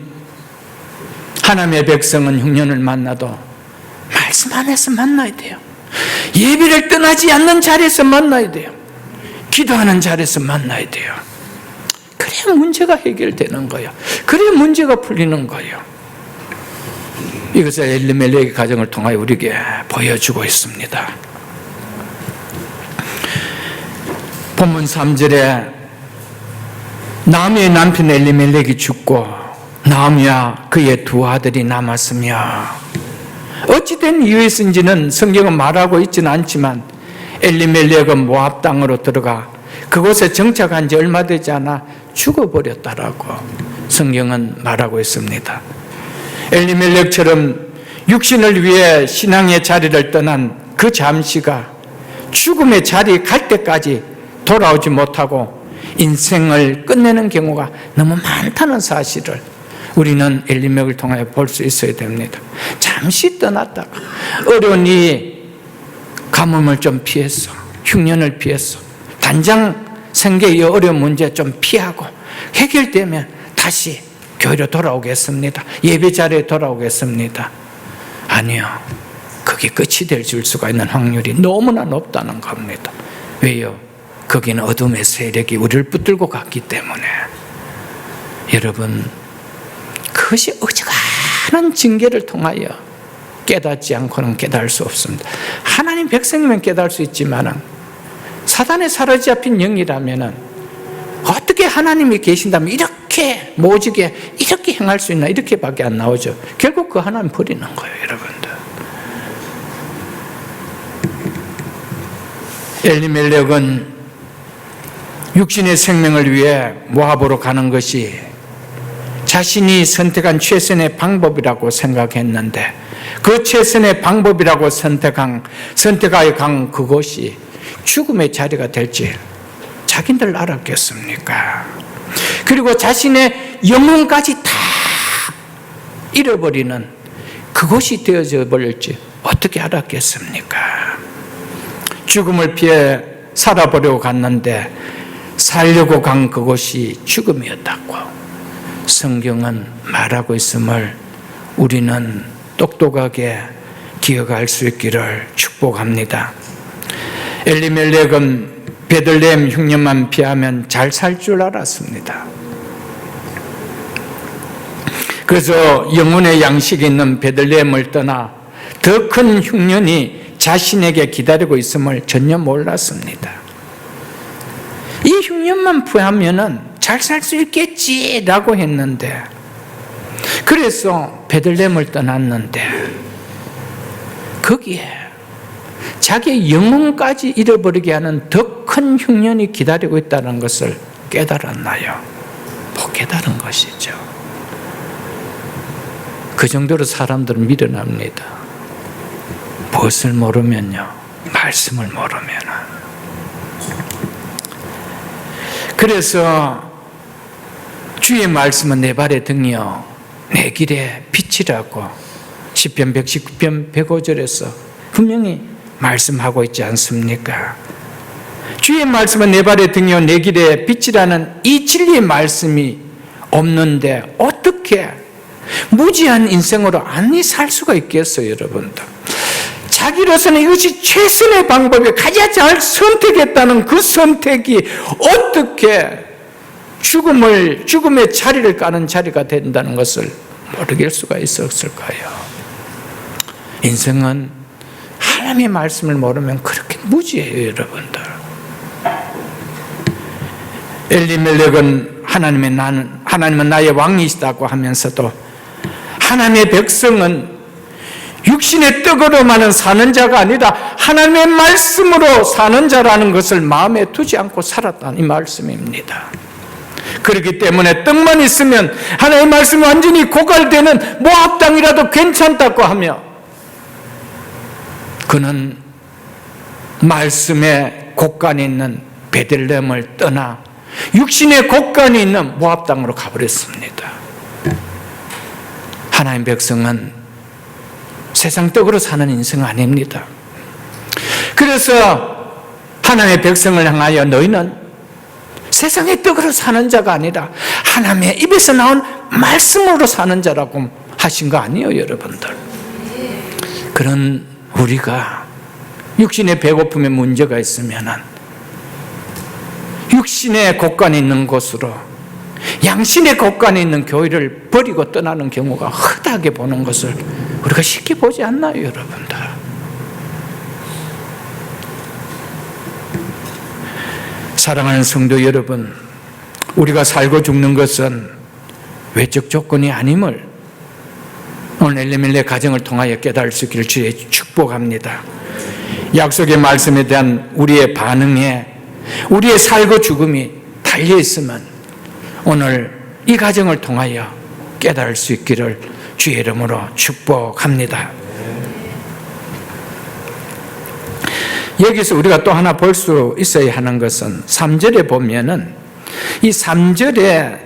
하나님의 백성은 흉년을 만나도 말씀 안에서 만나야 돼요. 예배를 떠나지 않는 자리에서 만나야 돼요. 기도하는 자리에서 만나야 돼요. 그래야 문제가 해결되는 거예요. 그래야 문제가 풀리는 거예요. 이것을 엘리멜렉의 가정을 통하여 우리에게 보여주고 있습니다. 본문 3절에 나오미의 남편 엘리멜렉이 죽고 나오미와 그의 두 아들이 남았으며, 어찌된 이유에서인지는 성경은 말하고 있지는 않지만 엘리멜렉은 모압 땅으로 들어가 그곳에 정착한 지 얼마 되지 않아 죽어버렸다라고 성경은 말하고 있습니다. 엘리멜렉처럼 육신을 위해 신앙의 자리를 떠난 그 잠시가 죽음의 자리에 갈 때까지 돌아오지 못하고 인생을 끝내는 경우가 너무 많다는 사실을 우리는 엘리멜렉을 통하여 볼 수 있어야 됩니다. 잠시 떠났다가 어려운 이 가뭄을 좀 피했어, 흉년을 피했어, 단장 생계의 어려운 문제 좀 피하고 해결되면 다시 교회로 돌아오겠습니다. 예배 자리에 돌아오겠습니다. 아니요, 그게 끝이 될 수가 있는 확률이 너무나 높다는 겁니다. 왜요? 거기는 어둠의 세력이 우리를 붙들고 갔기 때문에. 여러분, 그것이 어지간한 징계를 통하여 깨닫지 않고는 깨달을 수 없습니다. 하나님 백성이면 깨달을 수 있지만 사단에 사로잡힌 영이라면 어떻게 하나님이 계신다면 이렇게 모지게 이렇게 행할 수 있나, 이렇게밖에 안 나오죠. 결국 그 하나님 버리는 거예요, 여러분들. 엘리멜렉은 육신의 생명을 위해 모압으로 가는 것이 자신이 선택한 최선의 방법이라고 생각했는데, 그 최선의 방법이라고 선택하여 간 그것이 죽음의 자리가 될지 자기들 알았겠습니까? 그리고 자신의 영혼까지 다 잃어버리는 그것이 되어져 버릴지 어떻게 알았겠습니까? 죽음을 피해 살아보려고 갔는데 살려고 간 그것이 죽음이었다고 성경은 말하고 있음을 우리는 똑똑하게 기억할 수 있기를 축복합니다. 엘리멜렉은 베들레헴 흉년만 피하면 잘 살 줄 알았습니다. 그래서 영혼의 양식이 있는 베들레헴을 떠나 더 큰 흉년이 자신에게 기다리고 있음을 전혀 몰랐습니다. 이 흉년만 피하면 잘 살 수 있겠지라고 했는데, 그래서 베들레헴을 떠났는데 거기에 자기의 영혼까지 잃어버리게 하는 더 큰 흉년이 기다리고 있다는 것을 깨달았나요? 못 깨달은 것이죠. 그 정도로 사람들은 밀어납니다. 무엇을 모르면요, 말씀을 모르면은. 그래서 주의 말씀은 내 발의 등이요 내 길의 빛이라고 시편 119편 105절에서 분명히 말씀하고 있지 않습니까? 주의 말씀은 내 발의 등이요 내 길의 빛이라는 이 진리의 말씀이 없는데 어떻게 무지한 인생으로 안니 살 수가 있겠어요, 여러분들? 자기로서는 이것이 최선의 방법이 가장 잘 선택했다는 그 선택이 어떻게 죽음의 자리를 까는 자리가 된다는 것을 모르게 할 수가 있었을까요? 인생은 하나님의 말씀을 모르면 그렇게 무지해요, 여러분들. 엘리멜렉은 하나님은 나의 왕이시다고 하면서도 하나님의 백성은 육신의 떡으로만은 사는 자가 아니라 하나님의 말씀으로 사는 자라는 것을 마음에 두지 않고 살았다는 이 말씀입니다. 그렇기 때문에 떡만 있으면 하나님의 말씀이 완전히 고갈되는 모압 땅이라도 괜찮다고 하며 그는 말씀에 곳간에 있는 베들레헴을 떠나 육신의 곳간에 있는 모압 땅으로 가버렸습니다. 하나님 백성은 세상 떡으로 사는 인생 아닙니다. 그래서 하나님의 백성을 향하여 너희는 세상의 떡으로 사는 자가 아니라 하나님의 입에서 나온 말씀으로 사는 자라고 하신 거 아니에요, 여러분들. 그런 우리가 육신의 배고픔에 문제가 있으면은 육신의 곳간에 있는 곳으로 양신의 곳간에 있는 교회를 버리고 떠나는 경우가 흔하게 보는 것을 우리가 쉽게 보지 않나요, 여러분들? 사랑하는 성도 여러분, 우리가 살고 죽는 것은 외적 조건이 아님을 오늘 엘리멜렉 가정을 통하여 깨달을 수 있기를 주의 축복합니다. 약속의 말씀에 대한 우리의 반응에 우리의 살고 죽음이 달려있으면 오늘 이 가정을 통하여 깨달을 수 있기를 주의 이름으로 축복합니다. 여기서 우리가 또 하나 볼 수 있어야 하는 것은 3절에 보면은 이 3절은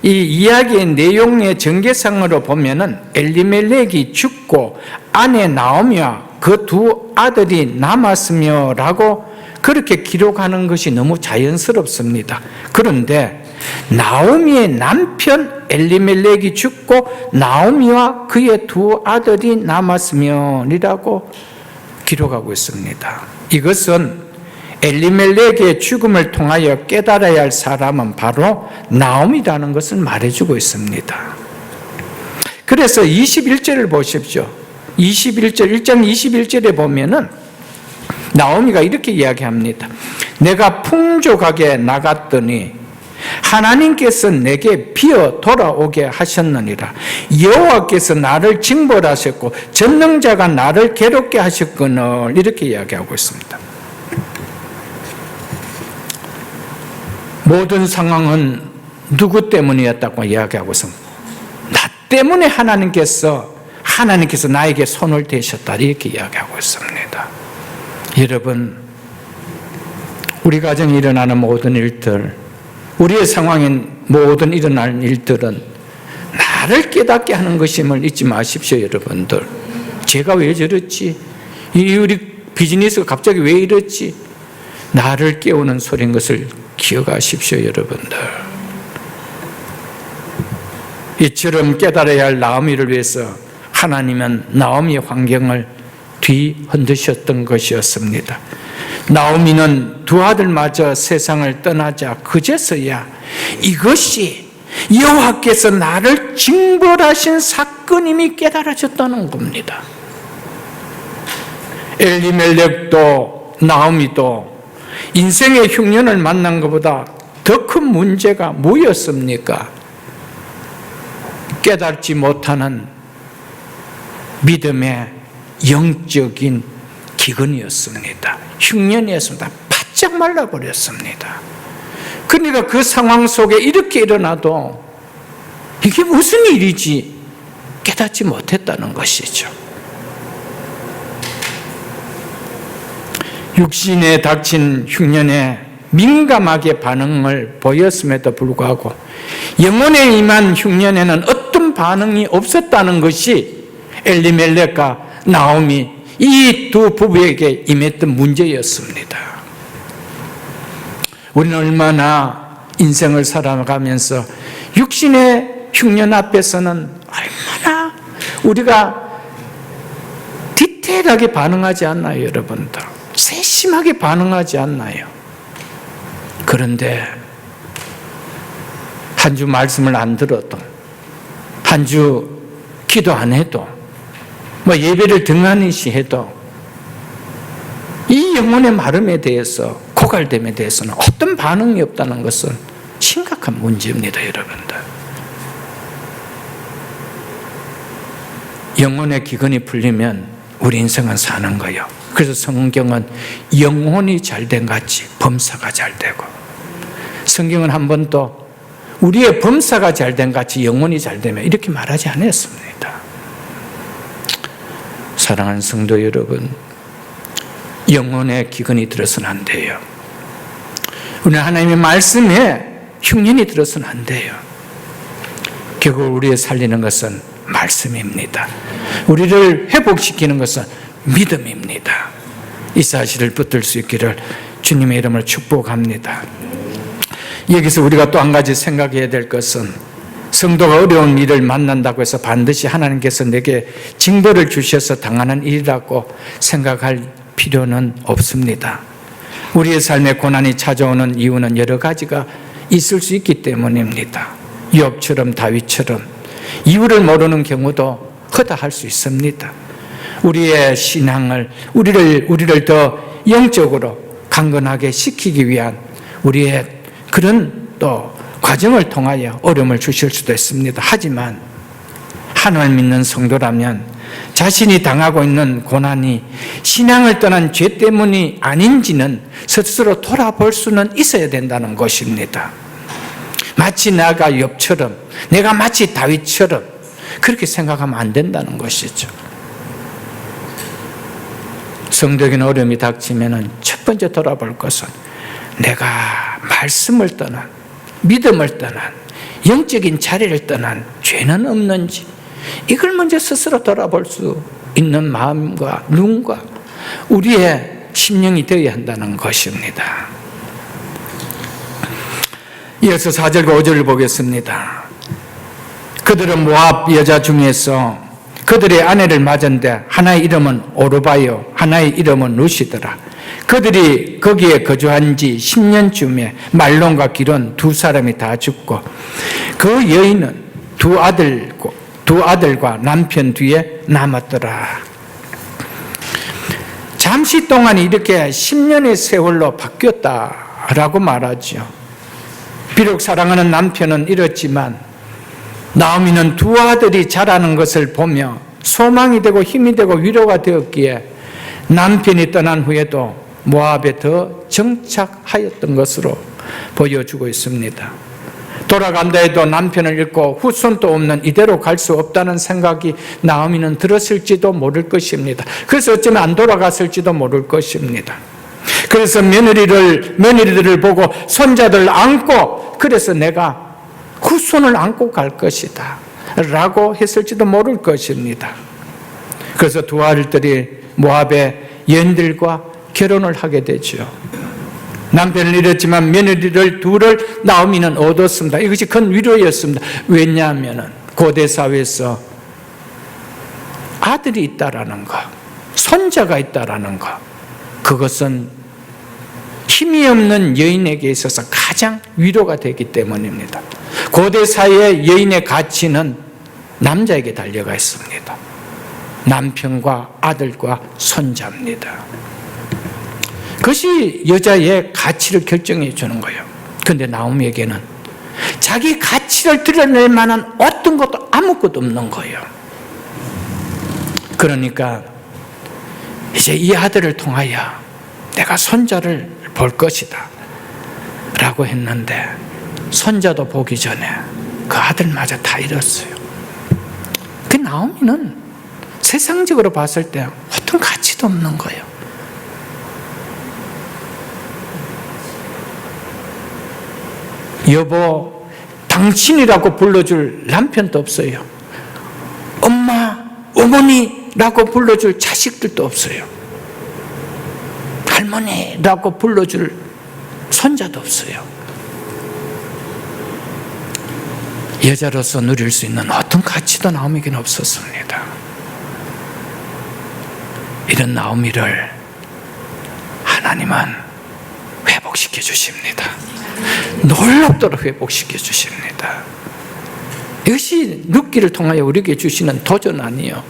이 이야기의 내용의 전개상으로 보면은 엘리멜렉이 죽고 아내 나오미와 그 두 아들이 남았으며 라고 그렇게 기록하는 것이 너무 자연스럽습니다. 그런데 나오미의 남편 엘리멜렉이 죽고 나오미와 그의 두 아들이 남았으며 이라고 기록하고 있습니다. 이것은 엘리멜렉의 죽음을 통하여 깨달아야 할 사람은 바로 나오미라는 것을 말해주고 있습니다. 그래서 21절을 보십시오. 1장 21절에 보면은 나오미가 이렇게 이야기합니다. 내가 풍족하게 나갔더니 하나님께서 내게 비어 돌아오게 하셨느니라. 여호와께서 나를 징벌하셨고 전능자가 나를 괴롭게 하셨거늘 이렇게 이야기하고 있습니다. 모든 상황은 누구 때문이었다고 이야기하고 있습니다. 나 때문에 하나님께서 나에게 손을 대셨다 이렇게 이야기하고 있습니다. 여러분, 우리 가정에 일어나는 모든 일들, 우리의 상황에 모든 일어나는 일들은 나를 깨닫게 하는 것임을 잊지 마십시오, 여러분들. 제가 왜 저랬지? 우리 비즈니스가 갑자기 왜 이랬지? 나를 깨우는 소리인 것을 기억하십시오, 여러분들. 이처럼 깨달아야 할 나오미를 위해서 하나님은 나오미의 환경을 뒤흔드셨던 것이었습니다. 나오미는 두 아들마저 세상을 떠나자 그제서야 이것이 여호와께서 나를 징벌하신 사건임이 깨달아졌다는 겁니다. 엘리멜렉도 나오미도 인생의 흉년을 만난 것보다 더 큰 문제가 뭐였습니까? 깨닫지 못하는 믿음의 영적인 기근이었습니다. 흉년이었습니다. 바짝 말라버렸습니다. 그러니까 그 상황 속에 이렇게 일어나도 이게 무슨 일이지 깨닫지 못했다는 것이죠. 육신에 닥친 흉년에 민감하게 반응을 보였음에도 불구하고 영혼에 임한 흉년에는 어떤 반응이 없었다는 것이 엘리멜렉과 나오미 이 두 부부에게 임했던 문제였습니다. 우리는 얼마나 인생을 살아가면서 육신의 흉년 앞에서는 얼마나 우리가 디테일하게 반응하지 않나요, 여러분들? 세심하게 반응하지 않나요? 그런데 한 주 말씀을 안 들어도, 한 주 기도 안 해도, 예배를 등한시 해도 이 영혼의 마름에 대해서, 고갈됨에 대해서는 어떤 반응이 없다는 것은 심각한 문제입니다, 여러분들. 영혼의 기근이 풀리면 우리 인생은 사는 거예요. 그래서 성경은 영혼이 잘된 같이 범사가 잘 되고, 성경은 한 번도 우리의 범사가 잘된 같이 영혼이 잘 되면 이렇게 말하지 않았습니다. 사랑하는 성도 여러분, 영혼의 기근이 들어서는 안 돼요. 우리는 하나님의 말씀에 흉년이 들어서는 안 돼요. 결국 우리를 살리는 것은 말씀입니다. 우리를 회복시키는 것은 믿음입니다. 이 사실을 붙들 수 있기를 주님의 이름으로 축복합니다. 여기서 우리가 또 한 가지 생각해야 될 것은 성도가 어려운 일을 만난다고 해서 반드시 하나님께서 내게 징벌을 주셔서 당하는 일이라고 생각할 필요는 없습니다. 우리의 삶에 고난이 찾아오는 이유는 여러 가지가 있을 수 있기 때문입니다. 욥처럼 다윗처럼 이유를 모르는 경우도 허다할 수 있습니다. 우리의 신앙을 우리를 더 영적으로 강건하게 시키기 위한 우리의 그런 또 과정을 통하여 어려움을 주실 수도 있습니다. 하지만 하나님을 믿는 성도라면 자신이 당하고 있는 고난이 신앙을 떠난 죄 때문이 아닌지는 스스로 돌아볼 수는 있어야 된다는 것입니다. 마치 내가 욥처럼, 내가 마치 다윗처럼 그렇게 생각하면 안 된다는 것이죠. 성도에게는 어려움이 닥치면 첫 번째 돌아볼 것은 내가 말씀을 떠난, 믿음을 떠난, 영적인 자리를 떠난 죄는 없는지 이걸 먼저 스스로 돌아볼 수 있는 마음과 눈과 우리의 심령이 되어야 한다는 것입니다. 이어서 4절과 5절을 보겠습니다. 그들은 모압 여자 중에서 그들의 아내를 맞은데 하나의 이름은 오르바요 하나의 이름은 루시더라. 그들이 거기에 거주한 지 10년쯤에 말론과 기론 두 사람이 다 죽고 그 여인은 두 아들과 남편 뒤에 남았더라. 잠시 동안 이렇게 10년의 세월로 바뀌었다라고 말하죠. 비록 사랑하는 남편은 잃었지만 나오미는 두 아들이 자라는 것을 보며 소망이 되고 힘이 되고 위로가 되었기에 남편이 떠난 후에도 모압에 더 정착하였던 것으로 보여주고 있습니다. 돌아간다 해도 남편을 잃고 후손도 없는 이대로 갈 수 없다는 생각이 나오미는 들었을지도 모를 것입니다. 그래서 어쩌면 안 돌아갔을지도 모를 것입니다. 그래서 며느리들을 보고 손자들을 안고 그래서 내가 후손을 안고 갈 것이다 라고 했을지도 모를 것입니다. 그래서 두 아들들이 모압의 여인들과 결혼을 하게 되죠. 남편을 잃었지만 며느리를 둘을 나오미는 얻었습니다. 이것이 큰 위로였습니다. 왜냐하면 고대 사회에서 아들이 있다라는 것, 손자가 있다라는 것, 그것은 힘이 없는 여인에게 있어서 가장 위로가 되기 때문입니다. 고대 사회의 여인의 가치는 남자에게 달려가 있습니다. 남편과 아들과 손자입니다. 그것이 여자의 가치를 결정해 주는 거예요. 그런데 나오미에게는 자기 가치를 드러낼 만한 어떤 것도 아무것도 없는 거예요. 그러니까 이제 이 아들을 통하여 내가 손자를 볼 것이다 라고 했는데 손자도 보기 전에 그 아들마저 다 잃었어요. 그 나오미는 세상적으로 봤을 때 어떤 가치도 없는 거예요. 여보, 당신이라고 불러줄 남편도 없어요. 엄마, 어머니라고 불러줄 자식들도 없어요. 할머니라고 불러줄 손자도 없어요. 여자로서 누릴 수 있는 어떤 가치도 나오미에게는 없었습니다. 이런 나오미를 하나님은 회복시켜 주십니다. 놀랍도록 회복시켜 주십니다. 이것이 룻기를 통하여 우리에게 주시는 도전 아니에요.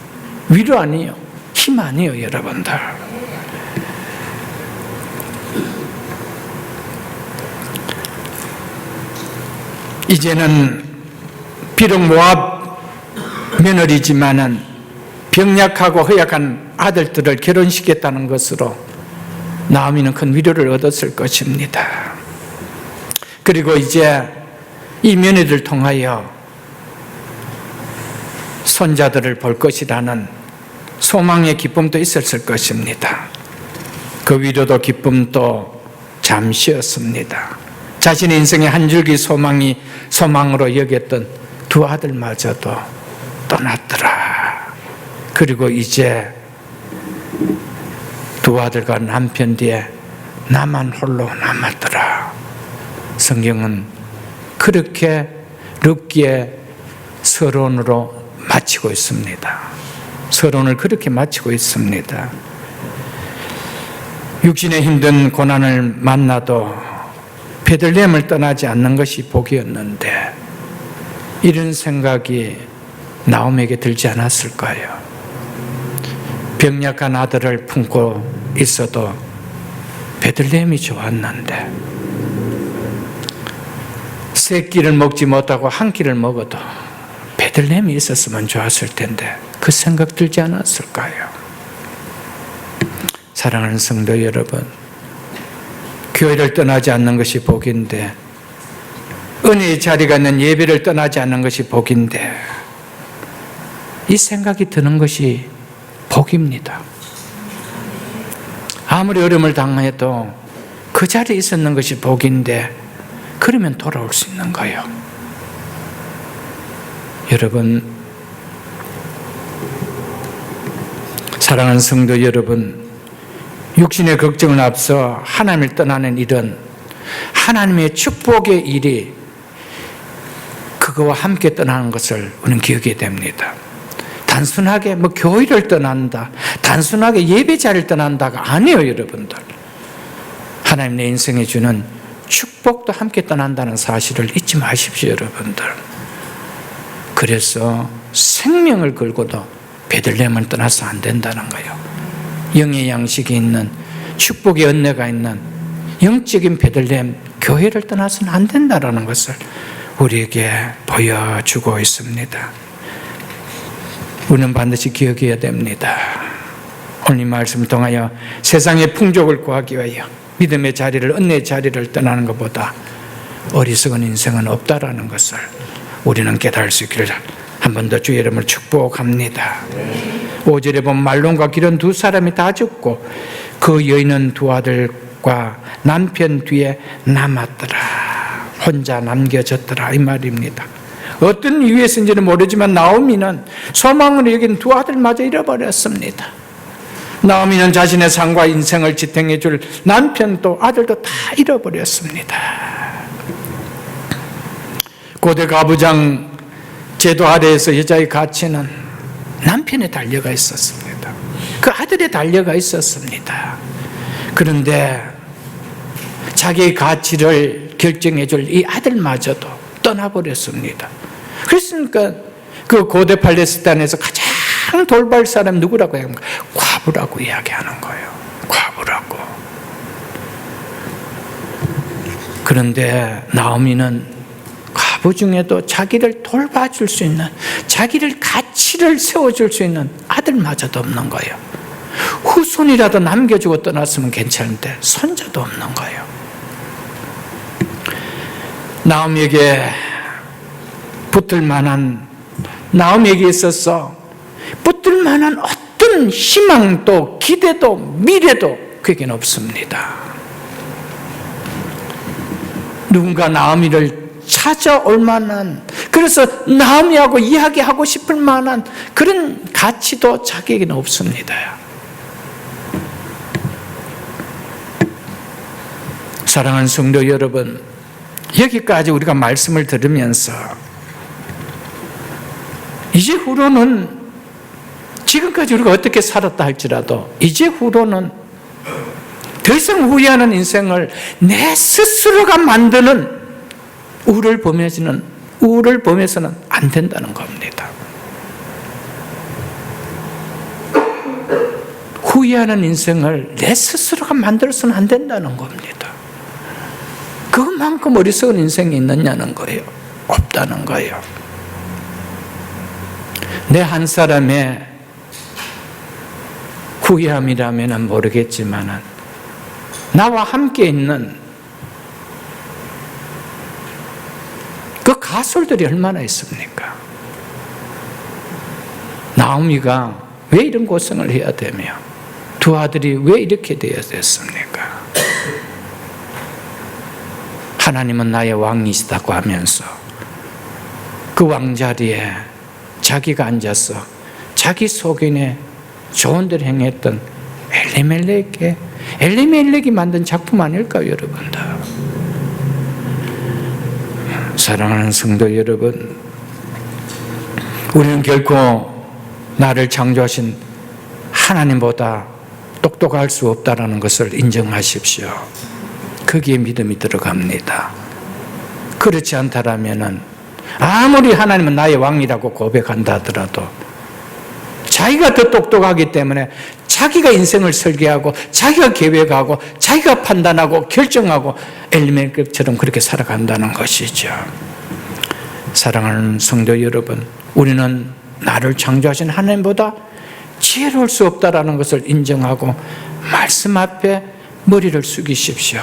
위로 아니에요. 힘 아니에요, 여러분들. 이제는 비록 모압 며느리지만은 병약하고 허약한 아들들을 결혼시켰다는 것으로 나오미는 큰 위로를 얻었을 것입니다. 그리고 이제 이 며느리를 통하여 손자들을 볼 것이라는 소망의 기쁨도 있었을 것입니다. 그 위로도 기쁨도 잠시였습니다. 자신의 인생의 한 줄기 소망으로 여겼던 두 아들마저도 떠났더라. 그리고 이제 두 아들과 남편 뒤에 나만 홀로 남았더라. 성경은 그렇게 룻기의 서론으로 마치고 있습니다. 서론을 그렇게 마치고 있습니다. 육신의 힘든 고난을 만나도 베들레헴을 떠나지 않는 것이 복이었는데 이런 생각이 나옴에게 들지 않았을까요? 병약한 아들을 품고 있어도 베들레헴이 좋았는데 세 끼를 먹지 못하고 한 끼를 먹어도 베들레헴이 있었으면 좋았을 텐데 그 생각 들지 않았을까요? 사랑하는 성도 여러분, 교회를 떠나지 않는 것이 복인데, 은혜의 자리가 있는 예배를 떠나지 않는 것이 복인데, 이 생각이 드는 것이 복입니다. 아무리 어려움을 당해도 그 자리에 있었는 것이 복인데, 그러면 돌아올 수 있는 거예요. 여러분, 사랑하는 성도 여러분, 육신의 걱정을 앞서 하나님을 떠나는 일은 하나님의 축복의 일이 그거와 함께 떠나는 것을 우리는 기억해야 됩니다. 단순하게 교회를 떠난다, 단순하게 예배 자리를 떠난다가 아니에요, 여러분들. 하나님 내 인생에 주는 축복도 함께 떠난다는 사실을 잊지 마십시오, 여러분들. 그래서 생명을 걸고도 베들레헴을 떠나서 안 된다는 거예요. 영의 양식이 있는, 축복의 은혜가 있는 영적인 베들레헴 교회를 떠나서는 안 된다는 것을 우리에게 보여주고 있습니다. 우리는 반드시 기억해야 됩니다. 오늘 이 말씀을 통하여 세상의 풍족을 구하기 위하여 믿음의 자리를, 은혜의 자리를 떠나는 것보다 어리석은 인생은 없다라는 것을 우리는 깨달을 수 있기를 한 번 더 주의 이름을 축복합니다. 5절에 보면 말론과 기른 두 사람이 다 죽고 그 여인은 두 아들과 남편 뒤에 남았더라. 혼자 남겨졌더라, 이 말입니다. 어떤 이유에서인지는 모르지만 나오미는 소망으로 여긴 두 아들마저 잃어버렸습니다. 나오미는 자신의 삶과 인생을 지탱해 줄 남편도 아들도 다 잃어버렸습니다. 고대 가부장 제도 아래에서 여자의 가치는 남편의 달려가 있었습니다. 그 아들의 달려가 있었습니다. 그런데 자기의 가치를 결정해 줄 이 아들마저도 떠나버렸습니다. 그랬으니까 그 고대 팔레스타인에서 가장 돌발 사람 누구라고 합니까? 과부라고 이야기하는 거예요. 과부라고. 그런데 나오미는 과부 중에도 자기를 돌봐줄 수 있는, 자기를 가치를 세워줄 수 있는 아들마저도 없는 거예요. 후손이라도 남겨주고 떠났으면 괜찮은데 손자도 없는 거예요. 나오미에게 붙을 만한, 나오미에게 있어서 붙을 만한 어떤 희망도 기대도 미래도 그에게는 없습니다. 누군가 나오미를 찾아올 만한, 그래서 나오미하고 이야기하고 싶을 만한 그런 가치도 자기에게는 없습니다. 사랑하는 성도 여러분, 여기까지 우리가 말씀을 들으면서 이제 후로는, 지금까지 우리가 어떻게 살았다 할지라도 이제 후로는 더 이상 후회하는 인생을 내 스스로가 만드는 우를 범해서는 안 된다는 겁니다. 후회하는 인생을 내 스스로가 만들어서는 안 된다는 겁니다. 그만큼 어리석은 인생이 있느냐는 거예요. 없다는 거예요. 내 한 사람의 후회함이라면 모르겠지만 나와 함께 있는 그 가솔들이 얼마나 있습니까? 나오미가 왜 이런 고생을 해야 되며 그 아들이 왜 이렇게 되었습니까? 하나님은 나의 왕이시다고 하면서 그 왕자리에 자기가 앉아서 자기 속인에 좋은 대로 행했던 엘리멜렉이 만든 작품 아닐까요, 여러분들? 사랑하는 성도 여러분, 우리는 결코 나를 창조하신 하나님보다 똑똑할 수 없다는 것을 인정하십시오. 거기에 믿음이 들어갑니다. 그렇지 않다라면 아무리 하나님은 나의 왕이라고 고백한다 하더라도 자기가 더 똑똑하기 때문에 자기가 인생을 설계하고 자기가 계획하고 자기가 판단하고 결정하고 엘리멜렉처럼 그렇게 살아간다는 것이죠. 사랑하는 성도 여러분, 우리는 나를 창조하신 하나님보다 지혜로울 수 없다는 것을 인정하고 말씀 앞에 머리를 숙이십시오.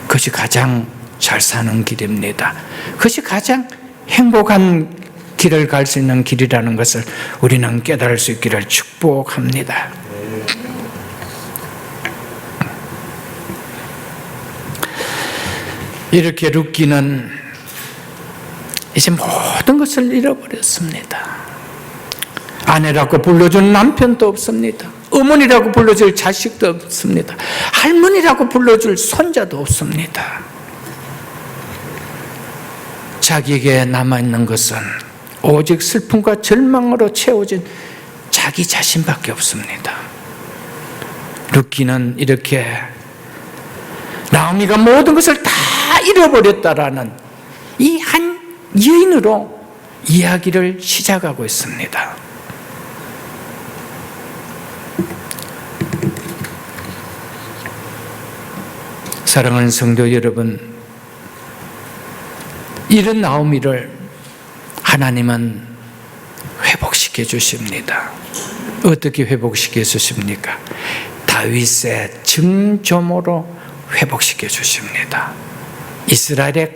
그것이 가장 잘 사는 길입니다. 그것이 가장 행복한 길을 갈 수 있는 길이라는 것을 우리는 깨달을 수 있기를 축복합니다. 이렇게 룻기는 이제 모든 것을 잃어버렸습니다. 아내라고 불러준 남편도 없습니다. 어머니라고 불러줄 자식도 없습니다. 할머니라고 불러줄 손자도 없습니다. 자기에게 남아있는 것은 오직 슬픔과 절망으로 채워진 자기 자신밖에 없습니다. 룻기는 이렇게 나오미가 모든 것을 다 잃어버렸다라는 이 한 여인으로 이야기를 시작하고 있습니다. 사랑하는 성도 여러분, 이런 나오미를 하나님은 회복시켜 주십니다. 어떻게 회복시켜 주십니까? 다윗의 증조모로 회복시켜 주십니다. 이스라엘의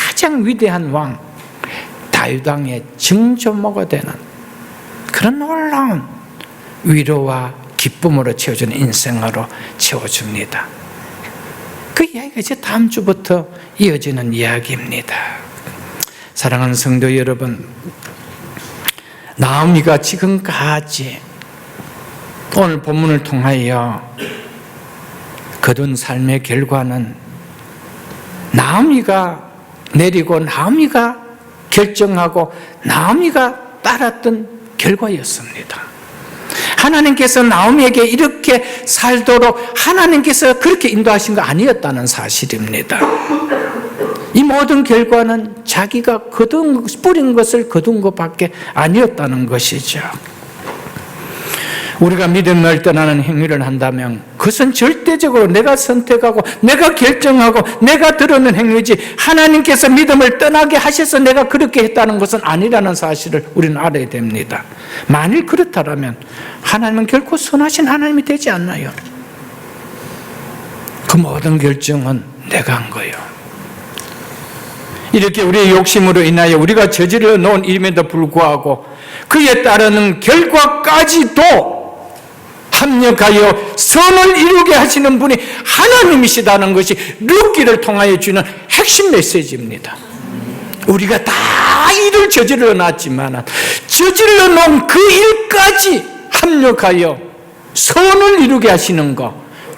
가장 위대한 왕 다윗 왕의 증조모가 되는 그런 놀라운 위로와 기쁨으로 채워주는 인생으로 채워줍니다. 그 이야기가 이제 다음 주부터 이어지는 이야기입니다. 사랑하는 성도 여러분, 나오미가 지금까지 오늘 본문을 통하여 거둔 삶의 결과는 나오미가 내리고 나오미가 결정하고 나오미가 따랐던 결과였습니다. 하나님께서 나오미에게 이렇게 살도록 하나님께서 그렇게 인도하신 거 아니었다는 사실입니다. 이 모든 결과는 자기가 뿌린 것을 거둔 것밖에 아니었다는 것이죠. 우리가 믿음을 떠나는 행위를 한다면 그것은 절대적으로 내가 선택하고 내가 결정하고 내가 들었는 행위지 하나님께서 믿음을 떠나게 하셔서 내가 그렇게 했다는 것은 아니라는 사실을 우리는 알아야 됩니다. 만일 그렇다면 하나님은 결코 선하신 하나님이 되지 않나요? 그 모든 결정은 내가 한 거예요. 이렇게 우리의 욕심으로 인하여 우리가 저질러 놓은 일임에도 불구하고 그에 따르는 결과까지도 합력하여 선을 이루게 하시는 분이 하나님이시다는 것이 룻기를 통하여 주는 핵심 메시지입니다. 우리가 다 일을 저질러 놨지만 저질러 놓은 그 일까지 합력하여 선을 이루게 하시는 것,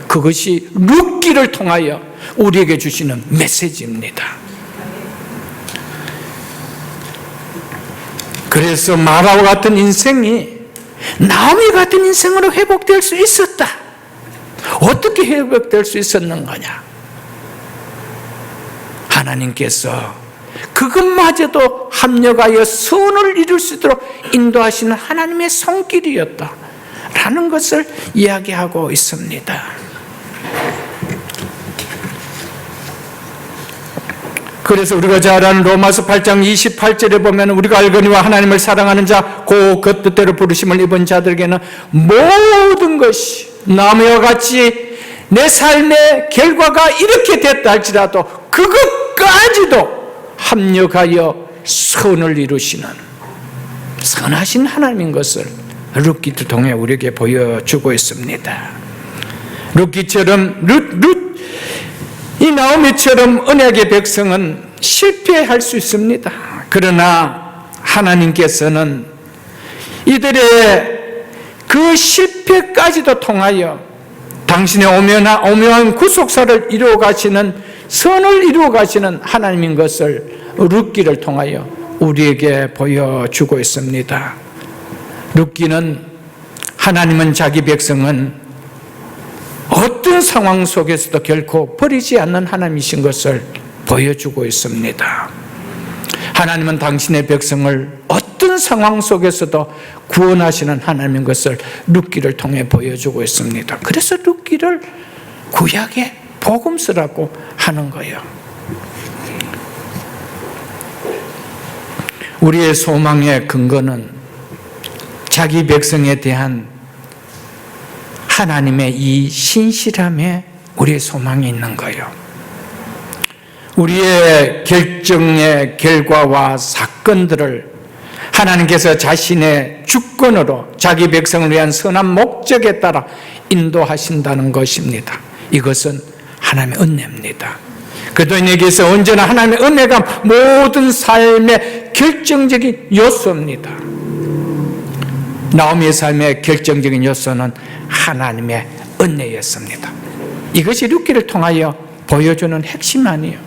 그것이 룻기를 통하여 우리에게 주시는 메시지입니다. 그래서 마라와 같은 인생이 나오미 같은 인생으로 회복될 수 있었다. 어떻게 회복될 수 있었는가냐? 하나님께서 그것마저도 합력하여 선을 이룰 수 있도록 인도하시는 하나님의 손길이었다 라는 것을 이야기하고 있습니다. 그래서 우리가 잘 아는 로마서 8장 28절에 보면 우리가 알거니와 하나님을 사랑하는 자 곧 그 뜻대로 부르심을 입은 자들에게는 모든 것이 나무와 같이 내 삶의 결과가 이렇게 됐다 할지라도 그것까지도 합력하여 선을 이루시는 선하신 하나님인 것을 룻기를 통해 우리에게 보여주고 있습니다. 룻기처럼 이 나오미처럼 언약의 백성은 실패할 수 있습니다. 그러나 하나님께서는 이들의 그 실패까지도 통하여 당신의 오묘한 구속사를 이루어 가시는, 선을 이루어 가시는 하나님인 것을 룻기를 통하여 우리에게 보여주고 있습니다. 룻기는, 하나님은 자기 백성은 어떤 상황 속에서도 결코 버리지 않는 하나님이신 것을 보여주고 있습니다. 하나님은 당신의 백성을 어떤 상황 속에서도 구원하시는 하나님인 것을 룻기를 통해 보여주고 있습니다. 그래서 룻기를 구약의 복음서라고 하는 거예요. 우리의 소망의 근거는 자기 백성에 대한 하나님의 이 신실함에 우리의 소망이 있는 거예요. 우리의 결정의 결과와 사건들을 하나님께서 자신의 주권으로 자기 백성을 위한 선한 목적에 따라 인도하신다는 것입니다. 이것은 하나님의 은혜입니다. 그리스도인에게서 언제나 하나님의 은혜가 모든 삶의 결정적인 요소입니다. 나오미의 삶의 결정적인 요소는 하나님의 은혜였습니다. 이것이 룻기를 통하여 보여주는 핵심 아니에요.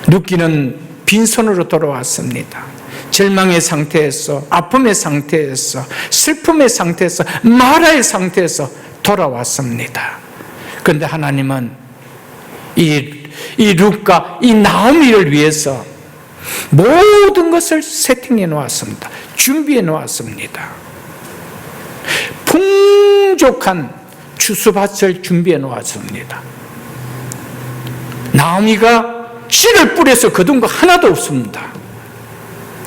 룻기는 빈손으로 돌아왔습니다. 절망의 상태에서, 아픔의 상태에서, 슬픔의 상태에서, 마라의 상태에서 돌아왔습니다. 그런데 하나님은 이 룻과 이 나오미를 위해서 모든 것을 세팅해 놓았습니다. 준비해 놓았습니다. 풍족한 추수밭을 준비해 놓았습니다. 나오미가 씨를 뿌려서 거둔 거 하나도 없습니다.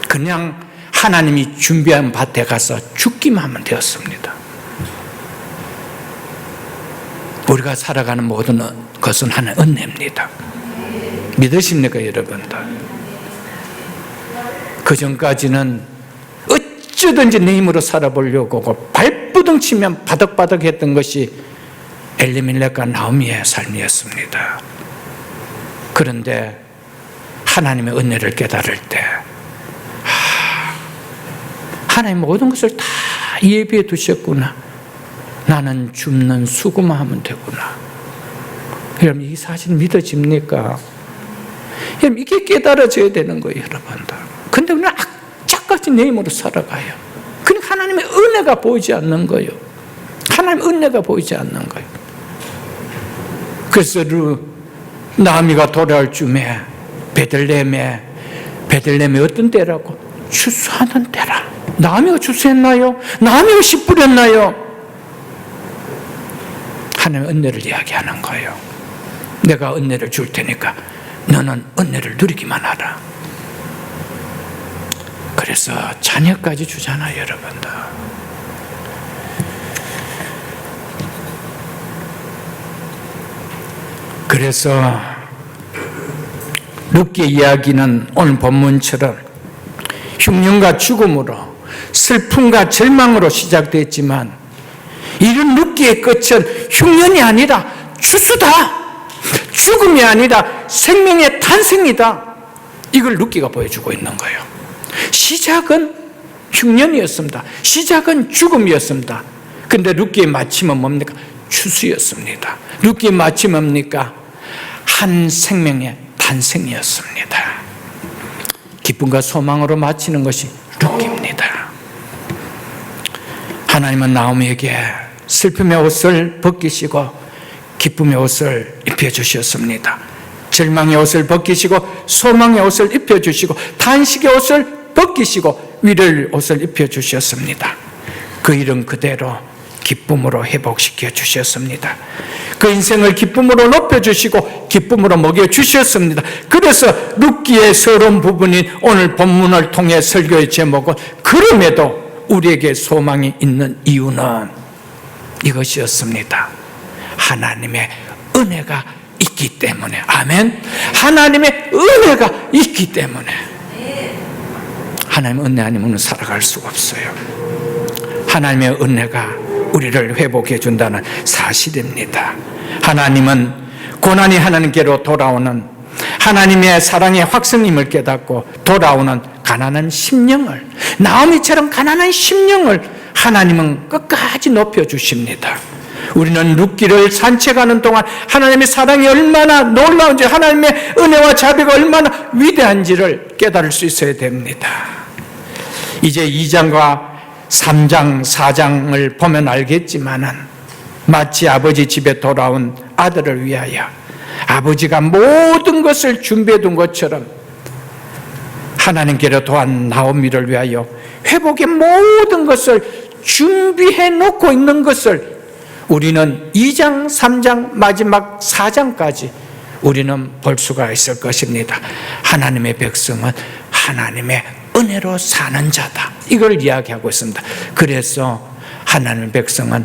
그냥 하나님이 준비한 밭에 가서 죽기만 하면 되었습니다. 우리가 살아가는 모든 것은 하나님의 은혜입니다. 믿으십니까, 여러분들? 그 전까지는 어쩌든지 내 힘으로 살아보려고 하고 발부둥 치면 바득바득 했던 것이 엘리멜렉과 나오미의 삶이었습니다. 그런데 하나님의 은혜를 깨달을 때 하나님 모든 것을 다 예비해 두셨구나. 나는 줍는 수고만 하면 되구나. 여러분, 이 사실 믿어집니까? 여러분, 이게 깨달아져야 되는 거예요, 여러분들. 근데 우리는 악착같이 내 힘으로 살아가요. 그러니까 하나님의 은혜가 보이지 않는 거예요. 하나님의 은혜가 보이지 않는 거예요. 그래서 나오미가 돌아올 쯤에 베들레헴에 어떤 때라고? 추수하는 때라. 나오미가 추수했나요? 나오미가 씨 뿌렸나요? 하나님의 은혜를 이야기하는 거예요. 내가 은혜를 줄 테니까 너는 은혜를 누리기만 하라. 그래서 자녀까지 주잖아요, 여러분들. 그래서 룻기의 이야기는 오늘 본문처럼 흉년과 죽음으로, 슬픔과 절망으로 시작됐지만 이런 룻기의 끝은 흉년이 아니라 추수다, 죽음이 아니라 생명의 탄생이다. 이걸 룻기가 보여주고 있는 거예요. 시작은 흉년이었습니다. 시작은 죽음이었습니다. 그런데 룻기의 마침은 뭡니까? 추수였습니다. 룻기의 마침은 뭡니까? 한 생명의 탄생이었습니다. 기쁨과 소망으로 마치는 것이 룻기입니다. 하나님은 나오미에게 슬픔의 옷을 벗기시고 기쁨의 옷을 입혀주셨습니다. 절망의 옷을 벗기시고 소망의 옷을 입혀주시고 탄식의 옷을 벗기시고 위로의 옷을 입혀주셨습니다. 그 이름 그대로 기쁨으로 회복시켜 주셨습니다. 그 인생을 기쁨으로 높여주시고 기쁨으로 먹여주셨습니다. 그래서 룻기의 서러운 부분인 오늘 본문을 통해 설교의 제목은 그럼에도 우리에게 소망이 있는 이유는 이것이었습니다. 하나님의 은혜가 있기 때문에. 아멘. 하나님의 은혜가 있기 때문에. 하나님의 은혜 아니면 살아갈 수가 없어요. 하나님의 은혜가 우리를 회복해 준다는 사실입니다. 하나님은 고난이 하나님께로 돌아오는 하나님의 사랑의 확성임을 깨닫고 돌아오는 가난한 심령을, 나오미처럼 가난한 심령을 하나님은 끝까지 높여주십니다. 우리는 룻기를 산책하는 동안 하나님의 사랑이 얼마나 놀라운지, 하나님의 은혜와 자비가 얼마나 위대한지를 깨달을 수 있어야 됩니다. 이제 2장과 3장, 4장을 보면 알겠지만은 마치 아버지 집에 돌아온 아들을 위하여 아버지가 모든 것을 준비해 둔 것처럼 하나님께로 도한 나오미를 위하여 회복의 모든 것을 준비해 놓고 있는 것을 우리는 2장, 3장, 마지막 4장까지 우리는 볼 수가 있을 것입니다. 하나님의 백성은 하나님의 은혜로 사는 자다, 이걸 이야기하고 있습니다. 그래서 하나님의 백성은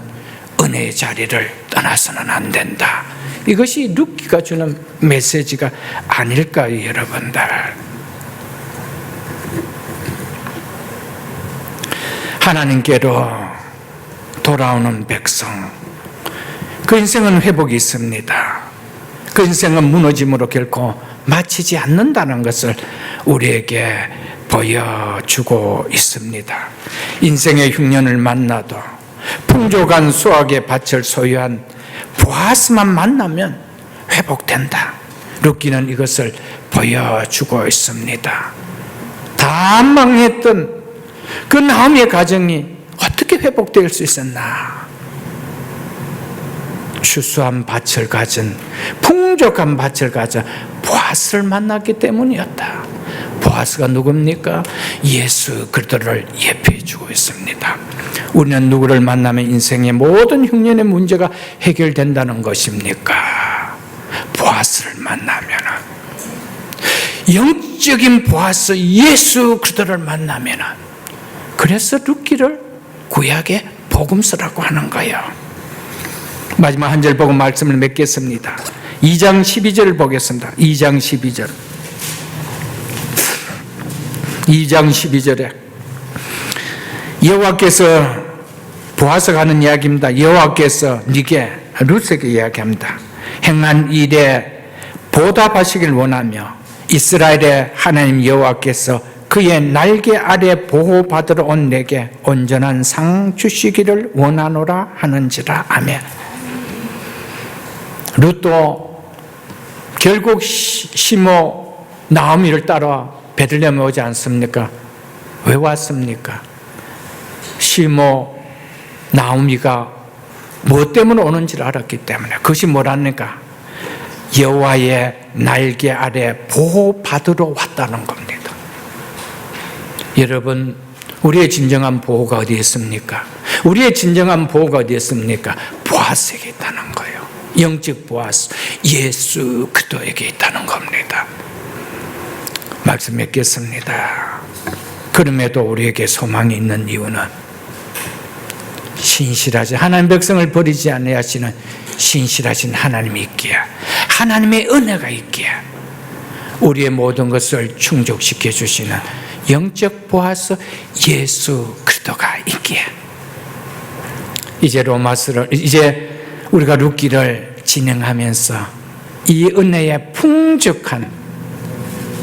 은혜의 자리를 떠나서는 안 된다. 이것이 룻기가 주는 메시지가 아닐까요, 여러분들? 하나님께로 돌아오는 백성, 그 인생은 회복이 있습니다. 그 인생은 무너짐으로 결코 마치지 않는다는 것을 우리에게 보여주고 있습니다. 인생의 흉년을 만나도 풍족한 수확의 밭을 소유한 보아스만 만나면 회복된다. 룻기는 이것을 보여주고 있습니다. 다 망했던 그 나오미의 가정이 어떻게 회복될 수 있었나? 추수한 밭을 가진, 풍족한 밭을 가진 보아스를 만났기 때문이었다. 보아스가 누굽니까? 예수 그리스도를 예표해 주고 있습니다. 우리는 누구를 만나면 인생의 모든 흉년의 문제가 해결된다는 것입니까? 보아스를 만나면, 영적인 보아스 예수 그리스도를 만나면, 그래서 룻기를 구약의 복음서라고 하는 거예요. 마지막 한 절 보고 말씀을 맺겠습니다. 2장 12절을 보겠습니다. 2장 12절. 2장 12절에 여호와께서, 보아스가 하는 이야기입니다. 여호와께서 네게, 룻에게 이야기합니다. 행한 일에 보답하시길 원하며 이스라엘의 하나님 여호와께서 그의 날개 아래 보호받으러 온 내게 온전한 상 주시기를 원하노라 하는지라. 아멘. 룻도 결국 시모 나오미를 따라 베들레헴에 오지 않습니까? 왜 왔습니까? 시모 나오미가 무엇 때문에 오는지를 알았기 때문에. 그것이 뭐랍니까? 여호와의 날개 아래 보호받으러 왔다는 겁니다. 여러분, 우리의 진정한 보호가 어디에 있습니까? 우리의 진정한 보호가 어디에 있습니까? 보아스에게 있다는 거예요. 영적 보아스, 예수 그리스도에게 있다는 겁니다. 말씀 맺겠습니다. 그럼에도 우리에게 소망이 있는 이유는 신실하신 하나님 백성을 버리지 아니하시는 신실하신 하나님이 있기에, 하나님의 은혜가 있기에, 우리의 모든 것을 충족시켜 주시는 영적 보아스 예수 그리스도가 있기에, 이제 우리가 룻기를 진행하면서 이 은혜의 풍족한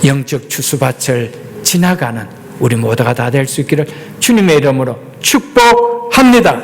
영적 추수밭을 지나가는 우리 모두가 다 될 수 있기를 주님의 이름으로 축복합니다.